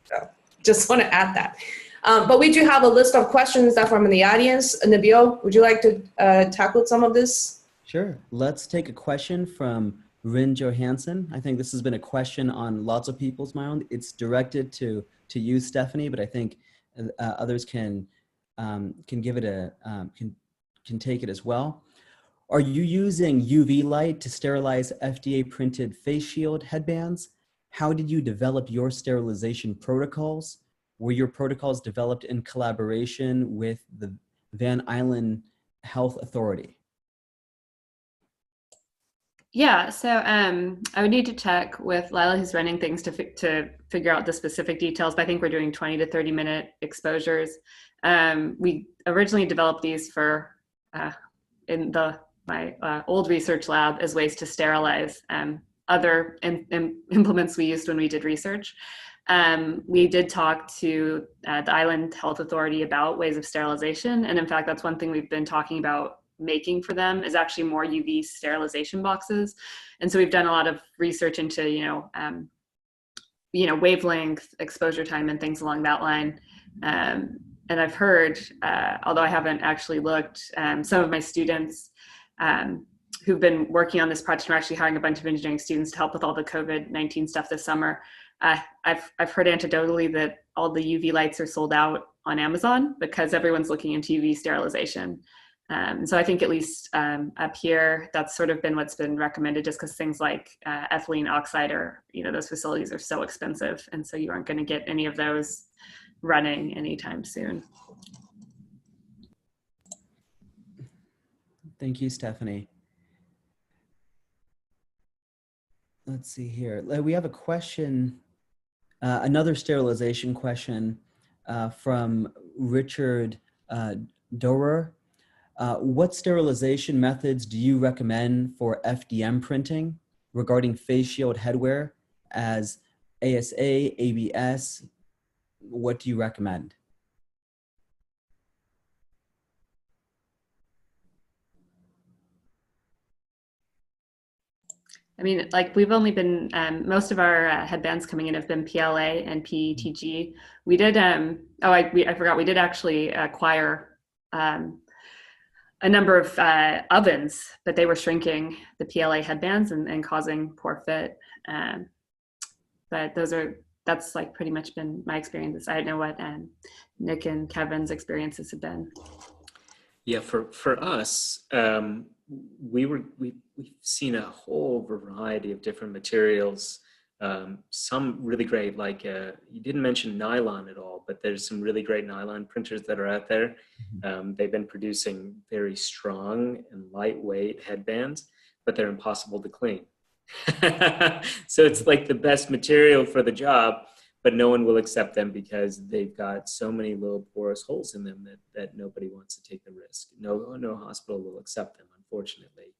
So just want to add that. But we do have a list of questions that from the audience. Nabil, would you like to tackle some of this? Sure. Let's take a question from Rin Johansson. I think this has been a question on lots of people's mind. It's directed to you, Stephanie, but I think others can give it can take it as well. Are you using UV light to sterilize FDA printed face shield headbands? How did you develop your sterilization protocols? Were your protocols developed in collaboration with the Van Island Health Authority? Yeah, so I would need to check with Lila, who's running things, to figure out the specific details, but I think we're doing 20 to 30 minute exposures. We originally developed these for, in my old research lab, as ways to sterilize other implements we used when we did research. we did talk to the Island Health Authority about ways of sterilization. And in fact, that's one thing we've been talking about making for them is actually more UV sterilization boxes. And so we've done a lot of research into, wavelength, exposure time, and things along that line. And I've heard, although I haven't actually looked, some of my students who've been working on this project, we're actually hiring a bunch of engineering students to help with all the COVID-19 stuff this summer. I've heard anecdotally that all the UV lights are sold out on Amazon because everyone's looking into UV sterilization. So I think at least up here, that's sort of been what's been recommended, just because things like ethylene oxide are, those facilities are so expensive. And so you aren't going to get any of those running anytime soon. Thank you, Stephanie. Let's see here. We have a question, another sterilization question from Richard Dorer. What sterilization methods do you recommend for FDM printing regarding face shield headwear as ASA, ABS? What do you recommend? I mean, like we've only been, most of our headbands coming in have been PLA and PETG. We did, I forgot, we did actually acquire a number of ovens, but they were shrinking the PLA headbands and causing poor fit. But that's like pretty much been my experiences. I don't know what Nick and Kevin's experiences have been. Yeah, for us, we've seen a whole variety of different materials. Some really great, like you didn't mention nylon at all, but there's some really great nylon printers that are out there. They've been producing very strong and lightweight headbands, but they're impossible to clean. So it's like the best material for the job, but no one will accept them because they've got so many little porous holes in them that nobody wants to take the risk. No hospital will accept them, unfortunately.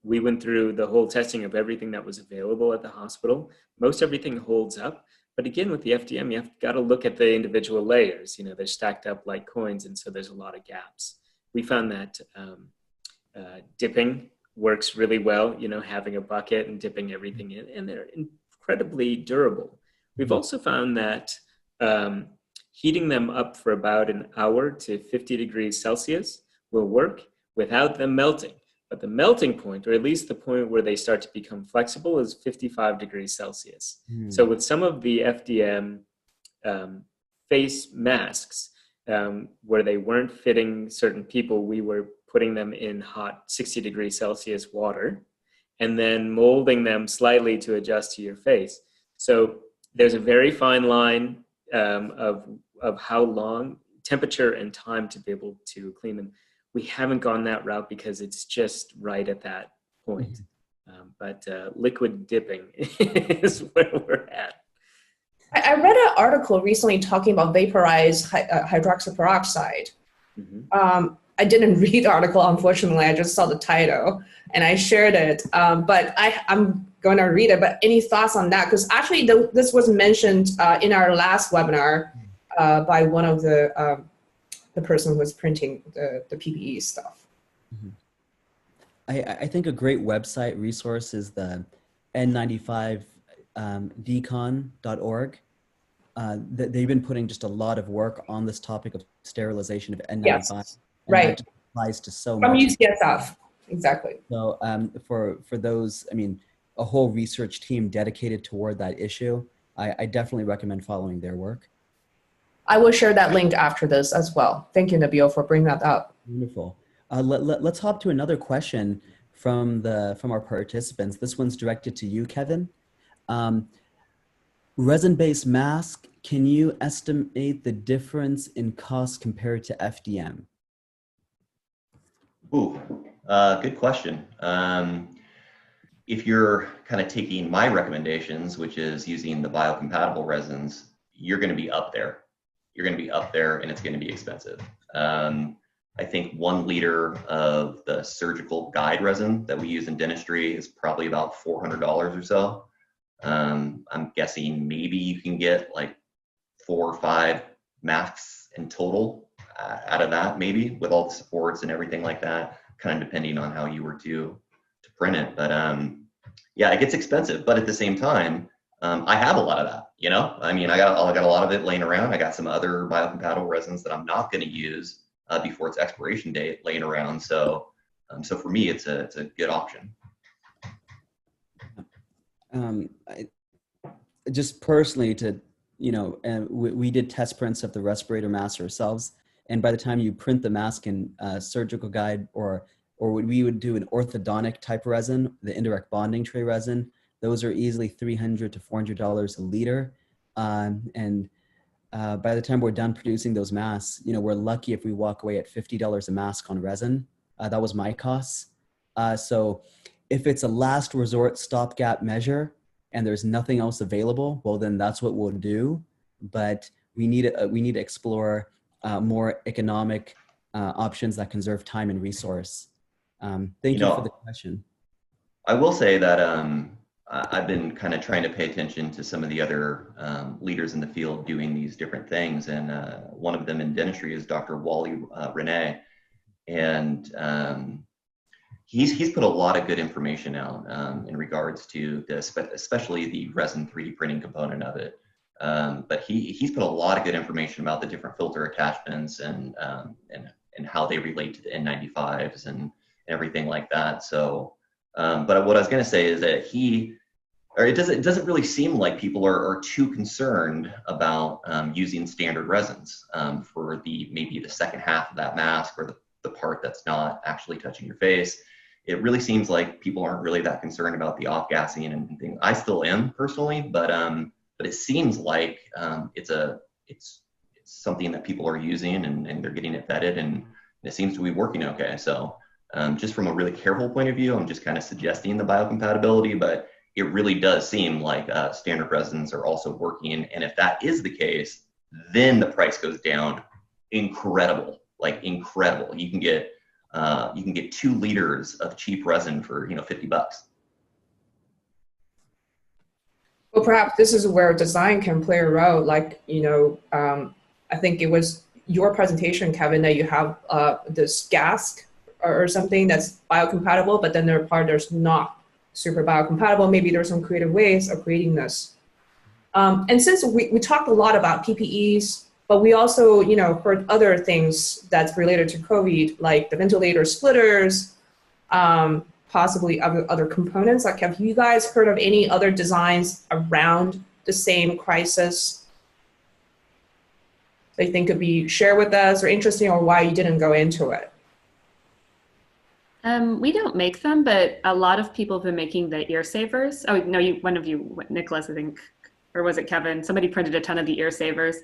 We went through the whole testing of everything that was available at the hospital. Most everything holds up, but again, with the FDM, you've got to look at the individual layers. They're stacked up like coins, and so there's a lot of gaps. We found that dipping works really well, having a bucket and dipping everything in, and they're incredibly durable. We've also found that heating them up for about an hour to 50 degrees Celsius will work without them melting. But the melting point, or at least the point where they start to become flexible, is 55 degrees Celsius. So with some of the FDM face masks, where they weren't fitting certain people, we were putting them in hot 60 degrees Celsius water and then molding them slightly to adjust to your face. So there's a very fine line of how long, temperature and time to be able to clean them. We haven't gone that route because it's just right at that point. But liquid dipping is where we're at. I read an article recently talking about vaporized hydroxyl peroxide. I didn't read the article, unfortunately. I just saw the title and I shared it. But I'm going to read it. But any thoughts on that? Because actually this was mentioned in our last webinar by one of the person who was printing the PPE stuff. I think a great website resource is the N95decon.org. They've been putting just a lot of work on this topic of sterilization of N95. Yes, right. That applies to so From much. UCSF, exactly. So for those, a whole research team dedicated toward that issue, I definitely recommend following their work. I will share that link after this as well. Thank you, Nabil, for bringing that up. Wonderful. Let's hop to another question from our participants. This one's directed to you, Kevin. Resin-based mask, can you estimate the difference in cost compared to FDM? Ooh, good question. If you're kind of taking my recommendations, which is using the biocompatible resins, you're going to be up there. You're going to be up there and it's going to be expensive. I think 1 liter of the surgical guide resin that we use in dentistry is probably about $400 or so. I'm guessing maybe you can get like 4 or 5 masks in total out of that, maybe with all the supports and everything like that, kind of depending on how you were to print it. But yeah, it gets expensive, but at the same time, I have a lot of that, you know? I mean, I got a lot of it laying around. I got some other biocompatible resins that I'm not going to use before its expiration date laying around. So, so for me, it's a good option. Just personally, we did test prints of the respirator mask ourselves, and by the time you print the mask in surgical guide or we would do an orthodontic type resin, the indirect bonding tray resin, those are easily $300 to $400 a liter. And by the time we're done producing those masks, we're lucky if we walk away at $50 a mask on resin. That was my costs. So if it's a last resort stopgap measure and there's nothing else available, well, then that's what we'll do. But we need to explore more economic options that conserve time and resource. Thank you for the question. I will say that I've been kind of trying to pay attention to some of the other leaders in the field doing these different things. And one of them in dentistry is Dr. Wally Renee. And he's put a lot of good information out in regards to this, especially the resin 3D printing component of it. But he's put a lot of good information about the different filter attachments and how they relate to the N95s and everything like that. So, but what I was going to say is that it doesn't really seem like people are too concerned about using standard resins for maybe the second half of that mask or the part that's not actually touching your face. It really seems like people aren't really that concerned about the off-gassing and things. I still am personally, but it seems like it's something that people are using and they're getting it vetted and it seems to be working okay. So just from a really careful point of view, I'm just kind of suggesting the biocompatibility, but it really does seem like standard resins are also working. And if that is the case, then the price goes down incredible, like incredible. You can get 2 liters of cheap resin for $50. Well, perhaps this is where design can play a role. Like, I think it was your presentation, Kevin, that you have this gas or something that's biocompatible, but then there's not super biocompatible. Maybe there's some creative ways of creating this. And since we talked a lot about PPEs, but we also, heard other things that's related to COVID, like the ventilator splitters, possibly other components. Like, have you guys heard of any other designs around the same crisis that you think could be shared with us or interesting, or why you didn't go into it? We don't make them, but a lot of people have been making the ear savers. Oh, no, one of you, Nicholas, I think, or was it Kevin? Somebody printed a ton of the ear savers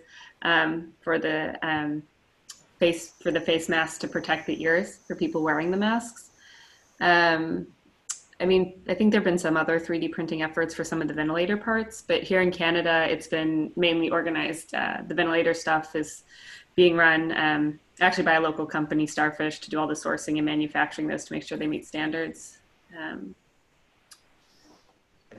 for the face mask to protect the ears for people wearing the masks. I think there've been some other 3D printing efforts for some of the ventilator parts, but here in Canada, it's been mainly organized. The ventilator stuff is being run actually by a local company, Starfish, to do all the sourcing and manufacturing this to make sure they meet standards. I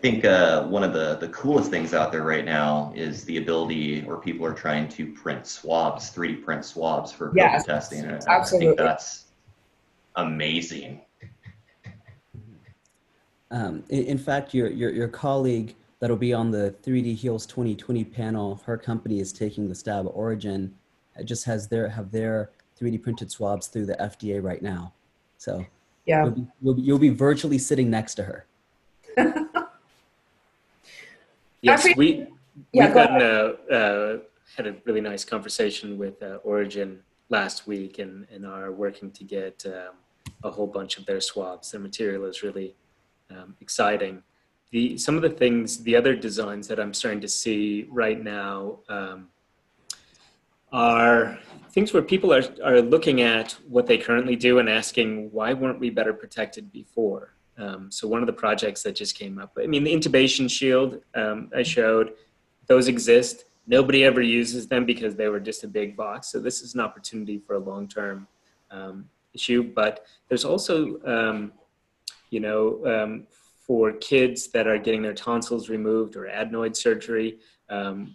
think one of the coolest things out there right now is the ability, or people are trying to print swabs, 3D print swabs for COVID testing. And absolutely. I think that's amazing. In fact, your colleague that'll be on the 3D Heals 2020 panel, her company is taking the stab at Origin. It just have their 3D printed swabs through the FDA right now. So yeah, you'll be virtually sitting next to her. Yes, we've had a really nice conversation with Origin last week and are working to get a whole bunch of their swabs. Their material is really exciting. Some of the other designs that I'm starting to see right now are things where people are looking at what they currently do and asking, why weren't we better protected before? So one of the projects that just came up, the intubation shield I showed, those exist. Nobody ever uses them because they were just a big box. So this is an opportunity for a long-term issue. But there's also, for kids that are getting their tonsils removed or adenoid surgery.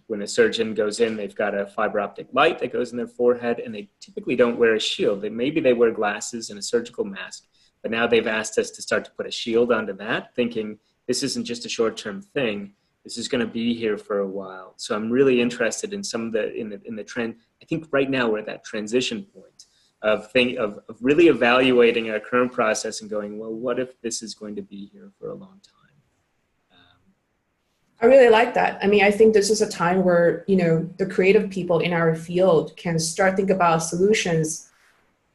When a surgeon goes in, they've got a fiber optic light that goes in their forehead, and they typically don't wear a shield. Maybe they wear glasses and a surgical mask, but now they've asked us to start to put a shield onto that, thinking this isn't just a short-term thing. This is going to be here for a while. So I'm really interested in some of the trend. I think right now we're at that transition point of really evaluating our current process and going, well, what if this is going to be here for a long time? I really like that. I mean, I think this is a time where, the creative people in our field can start think about solutions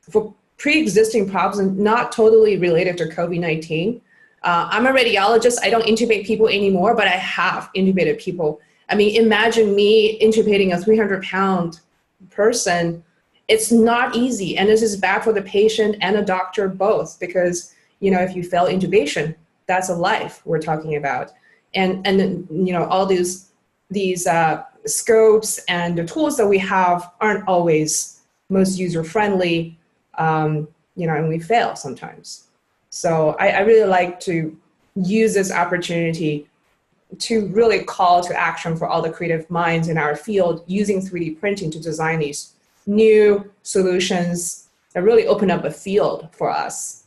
for pre-existing problems not totally related to COVID-19. I'm a radiologist. I don't intubate people anymore, but I have intubated people. I mean, imagine me intubating a 300-pound person. It's not easy. And this is bad for the patient and the doctor both, because, if you fail intubation, that's a life we're talking about. And all these scopes and the tools that we have aren't always most user-friendly, and we fail sometimes. So I really like to use this opportunity to really call to action for all the creative minds in our field using 3D printing to design these new solutions that really open up a field for us.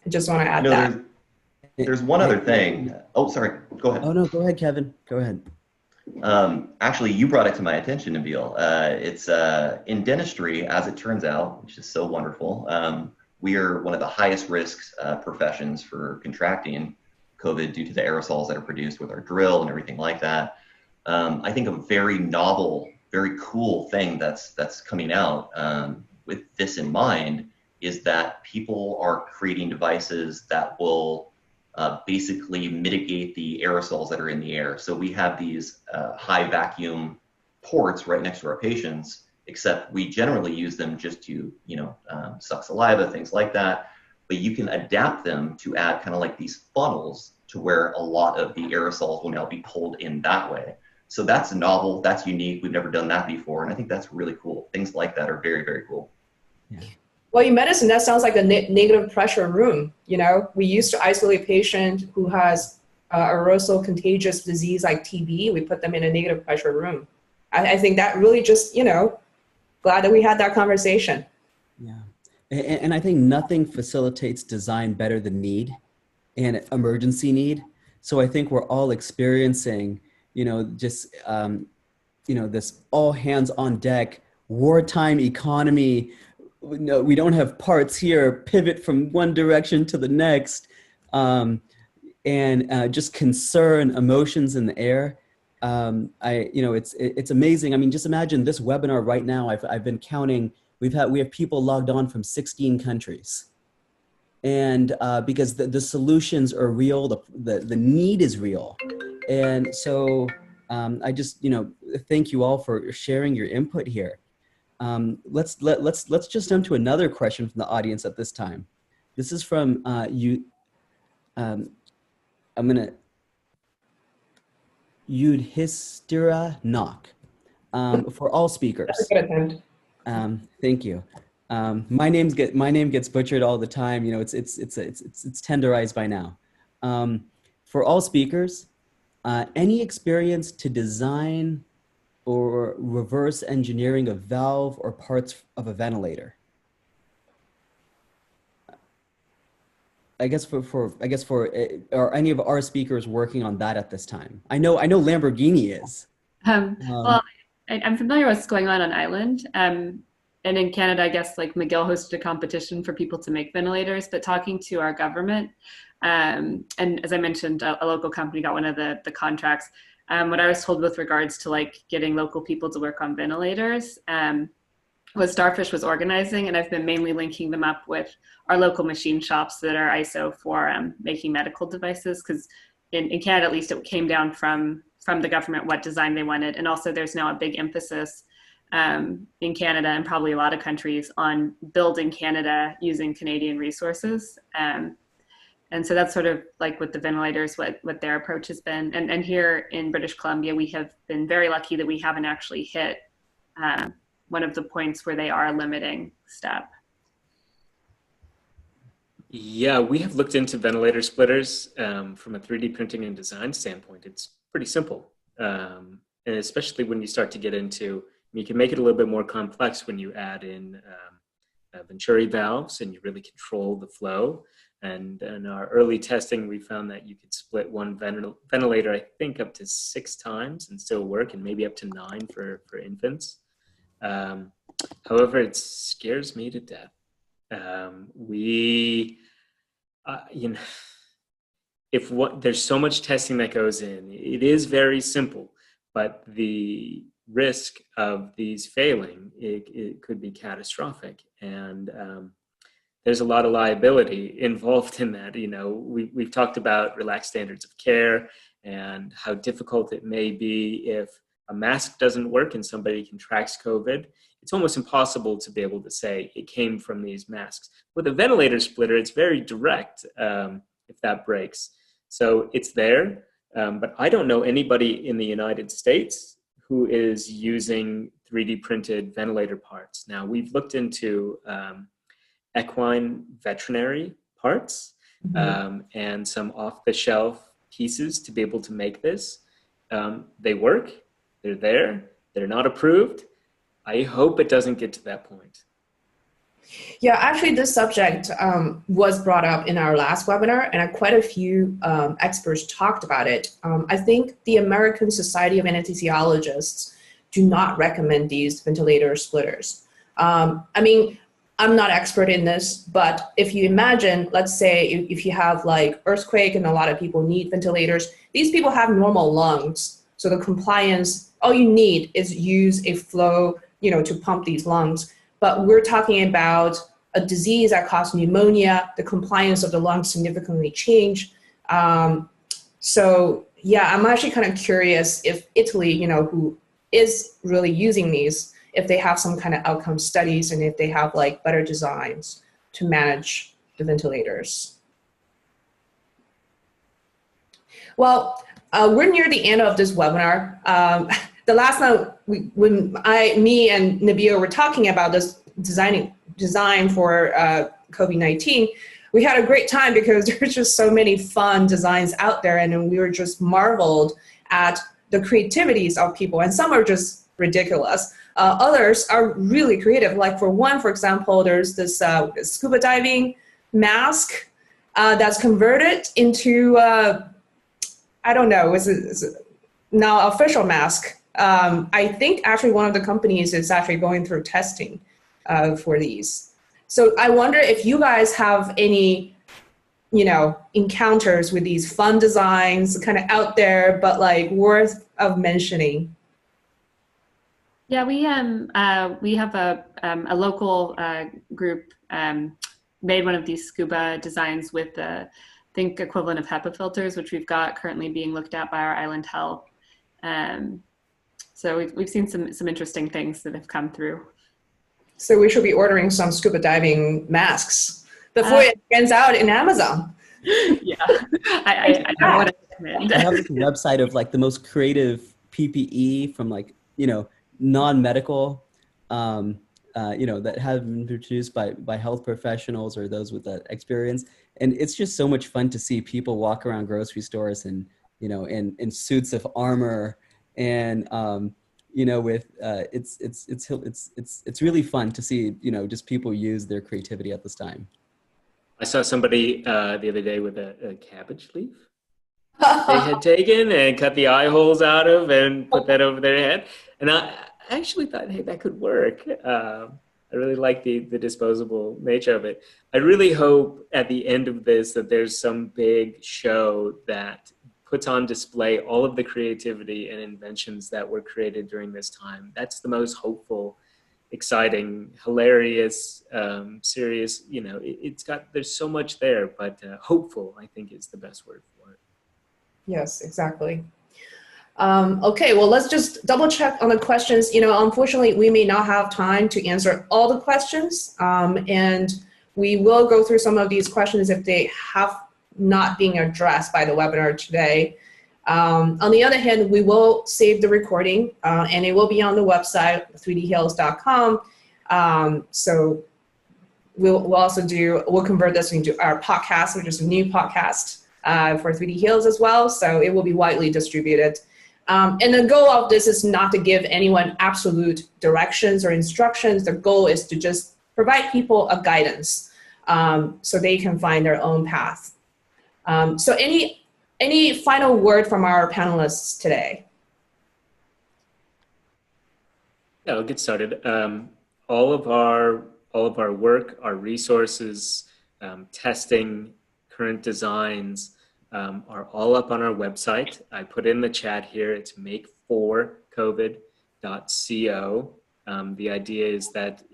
I just want to add that. There's one other thing. Oh, sorry. Go ahead. Oh, no, go ahead, Kevin. Go ahead. Actually, you brought it to my attention, Nabil. It's in dentistry, as it turns out, which is so wonderful. We are one of the highest risk professions for contracting COVID due to the aerosols that are produced with our drill and everything like that. I think a very novel, very cool thing that's coming out with this in mind is that people are creating devices that will basically mitigate the aerosols that are in the air. So we have these high vacuum ports right next to our patients, except we generally use them just to, suck saliva, things like that. But you can adapt them to add kind of like these funnels to where a lot of the aerosols will now be pulled in that way. So that's novel, that's unique. We've never done that before. And I think that's really cool. Things like that are very, very cool. Yeah. Well, in medicine, that sounds like a negative pressure room. We used to isolate a patient who has aerosol contagious disease like TB. We put them in a negative pressure room. I think that really just, glad that we had that conversation. Yeah. And I think nothing facilitates design better than need and emergency need. So I think we're all experiencing, this all hands on deck, wartime economy. No, we don't have parts here, pivot from one direction to the next, and just concern, emotions in the air. It's amazing. I mean, just imagine this webinar right now. I've been counting. We have people logged on from 16 countries, and because the solutions are real, the need is real, and so I just thank you all for sharing your input here. Let's just jump to another question from the audience at this time. This is from Yudhistira Knock. For all speakers. Thank you. My name gets butchered all the time. It's tenderized by now. For all speakers, any experience to design or reverse engineering a valve or parts of a ventilator? I guess are any of our speakers working on that at this time? I know Lamborghini is. Well, I'm familiar with what's going on island. And in Canada, I guess like McGill hosted a competition for people to make ventilators, but talking to our government, and as I mentioned, a local company got one of the contracts. What I was told with regards to like getting local people to work on ventilators was Starfish was organizing, and I've been mainly linking them up with our local machine shops that are ISO for making medical devices, because in Canada, at least, it came down from the government what design they wanted. And also there's now a big emphasis in Canada and probably a lot of countries on building Canada using Canadian resources. And so that's sort of like with the ventilators, what their approach has been. And here in British Columbia, we have been very lucky that we haven't actually hit one of the points where they are limiting STEP. Yeah, we have looked into ventilator splitters from a 3D printing and design standpoint. It's pretty simple. And especially when you start to get into, you can make it a little bit more complex when you add in Venturi valves and you really control the flow. And in our early testing, we found that you could split one ventilator, I think, up to 6 times and still work, and maybe up to 9 for infants. However, it scares me to death. There's so much testing that goes in, it is very simple, but the risk of these failing, it could be catastrophic. And there's a lot of liability involved in that. We've talked about relaxed standards of care and how difficult it may be if a mask doesn't work and somebody contracts COVID. It's almost impossible to be able to say it came from these masks. With a ventilator splitter, it's very direct if that breaks. So it's there, but I don't know anybody in the United States who is using 3D printed ventilator parts. Now, we've looked into equine veterinary parts and some off-the-shelf pieces to be able to make this. They work, they're there, they're not approved. I hope it doesn't get to that point. Yeah, actually this subject was brought up in our last webinar, and quite a few experts talked about it. I think the American Society of Anesthesiologists do not recommend these ventilator splitters. I mean, I'm not expert in this, but if you imagine, let's say if you have like earthquake and a lot of people need ventilators, these people have normal lungs. So the compliance, all you need is use a flow, to pump these lungs. But we're talking about a disease that causes pneumonia, the compliance of the lungs significantly change. So yeah, I'm actually kind of curious if Italy, who is really using these, if they have some kind of outcome studies and if they have like better designs to manage the ventilators. Well, we're near the end of this webinar. The last time when me and Nabil were talking about this design for COVID-19, we had a great time because there's just so many fun designs out there, and we were just marveled at the creativities of people, and some are just ridiculous. Others are really creative. Like for example, there's this scuba diving mask that's converted into, I don't know, is now official mask. I think actually one of the companies is actually going through testing for these. So I wonder if you guys have any, encounters with these fun designs, kind of out there, but like worth of mentioning. Yeah, we have a local group made one of these scuba designs with I think equivalent of HEPA filters, which we've got currently being looked at by our Island Health. So we've seen some interesting things that have come through. So we should be ordering some scuba diving masks before it ends out in Amazon. Yeah, I don't want to recommend. I have this website of like the most creative PPE from like, non-medical, that have been produced by health professionals or those with that experience. And it's just so much fun to see people walk around grocery stores and, in suits of armor. And with it's really fun to see just people use their creativity at this time. I saw somebody the other day with a cabbage leaf they had taken and cut the eye holes out of and put that over their head, and I actually thought, hey, that could work. I really like the disposable nature of it. I really hope at the end of this that there's some big show that puts on display all of the creativity and inventions that were created during this time. That's the most hopeful, exciting, hilarious, serious, there's so much there, but hopeful, I think, is the best word for it. Yes, exactly. Okay, well, let's just double check on the questions. Unfortunately, we may not have time to answer all the questions, and we will go through some of these questions if they have not being addressed by the webinar today. On the other hand, we will save the recording and it will be on the website 3dheals.com. So we'll convert this into our podcast, which is a new podcast for 3D Heals as well. So it will be widely distributed. And the goal of this is not to give anyone absolute directions or instructions. The goal is to just provide people a guidance so they can find their own path. So any final word from our panelists today? Yeah, I'll get started. All of our work, our resources, testing, current designs are all up on our website. I put in the chat here. It's make4covid.co. The idea is that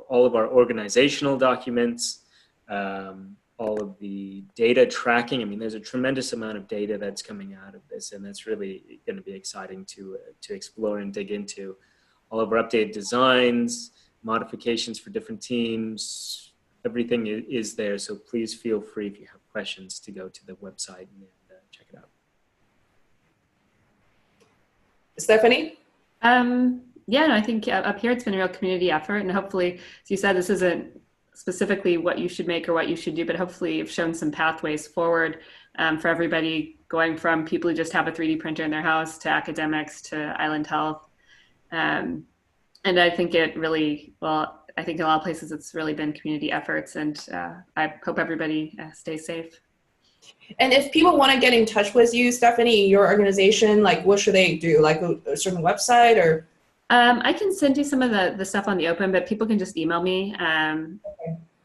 all of our organizational documents, all of the data tracking. I mean, there's a tremendous amount of data that's coming out of this, and that's really going to be exciting to explore and dig into. All of our updated designs, modifications for different teams, everything is there. So please feel free if you have questions to go to the website and check it out. Stephanie? Yeah, no, I think up here it's been a real community effort, and hopefully, as you said, this isn't specifically what you should make or what you should do, but hopefully you've shown some pathways forward for everybody, going from people who just have a 3D printer in their house to academics to Island Health. And I think it really, I think in a lot of places it's really been community efforts, and I hope everybody stays safe. And if people want to get in touch with you, Stephanie, your organization, like what should they do? Like a certain website or? I can send you some of the stuff on the open, but people can just email me.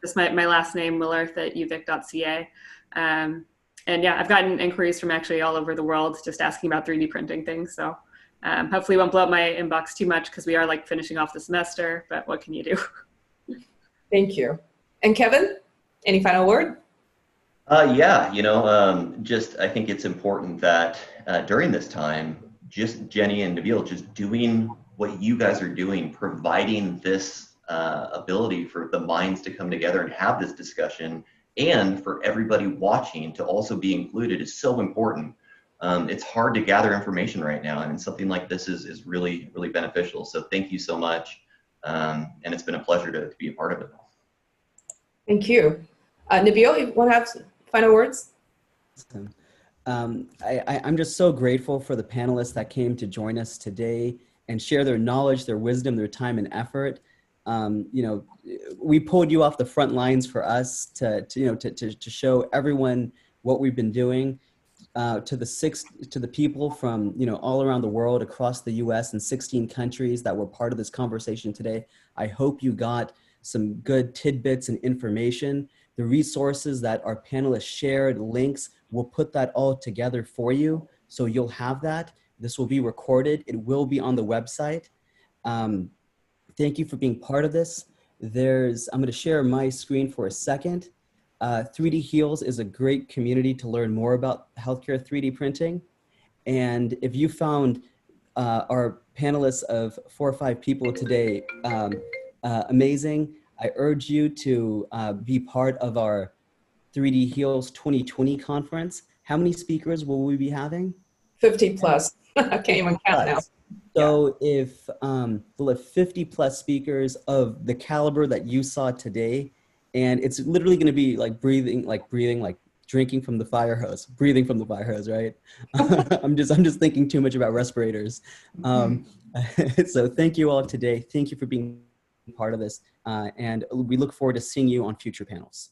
Just my last name, willerth@uvic.ca. And yeah, I've gotten inquiries from actually all over the world just asking about 3D printing things. So hopefully won't blow up my inbox too much because we are like finishing off the semester, but what can you do? Thank you. And Kevin, any final word? Yeah, just I think it's important that during this time, just Jenny and Nabil just doing what you guys are doing, providing this ability for the minds to come together and have this discussion, and for everybody watching to also be included is so important. It's hard to gather information right now, and something like this is really, really beneficial. So thank you so much, and it's been a pleasure to be a part of it. Thank you. Nabil, you want to have final words? I'm just so grateful for the panelists that came to join us today and share their knowledge, their wisdom, their time and effort. We pulled you off the front lines for us to show everyone what we've been doing. To the people from all around the world, across the U.S. and 16 countries that were part of this conversation today. I hope you got some good tidbits and information. The resources that our panelists shared, links, we'll put that all together for you, so you'll have that. This will be recorded. It will be on the website. Thank you for being part of this. I'm going to share my screen for a second. 3D Heals is a great community to learn more about healthcare 3D printing. And if you found our panelists of 4 or 5 people today amazing, I urge you to be part of our 3D Heals 2020 conference. How many speakers will we be having? 50 plus. I can't even count now. So if we'll have 50 plus speakers of the caliber that you saw today, and it's literally going to be like breathing, like drinking from the fire hose, breathing from the fire hose, right? I'm just thinking too much about respirators. So thank you all today. Thank you for being part of this. And we look forward to seeing you on future panels.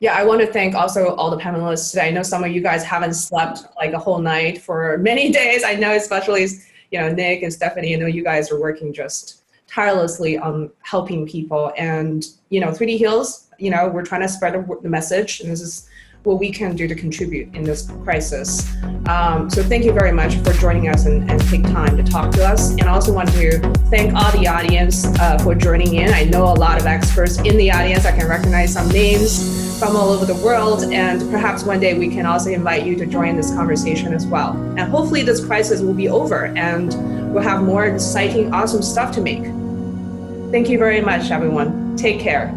Yeah, I want to thank also all the panelists today. I know some of you guys haven't slept like a whole night for many days. I know especially, Nick and Stephanie, I know you guys are working just tirelessly on helping people. And, 3D Heals, we're trying to spread the message, and this is what we can do to contribute in this crisis. So thank you very much for joining us and take time to talk to us. And I also want to thank all the audience for joining in. I know a lot of experts in the audience. I can recognize some names from all over the world, and perhaps one day we can also invite you to join this conversation as well. And hopefully this crisis will be over and we'll have more exciting, awesome stuff to make. Thank you very much, everyone. Take care.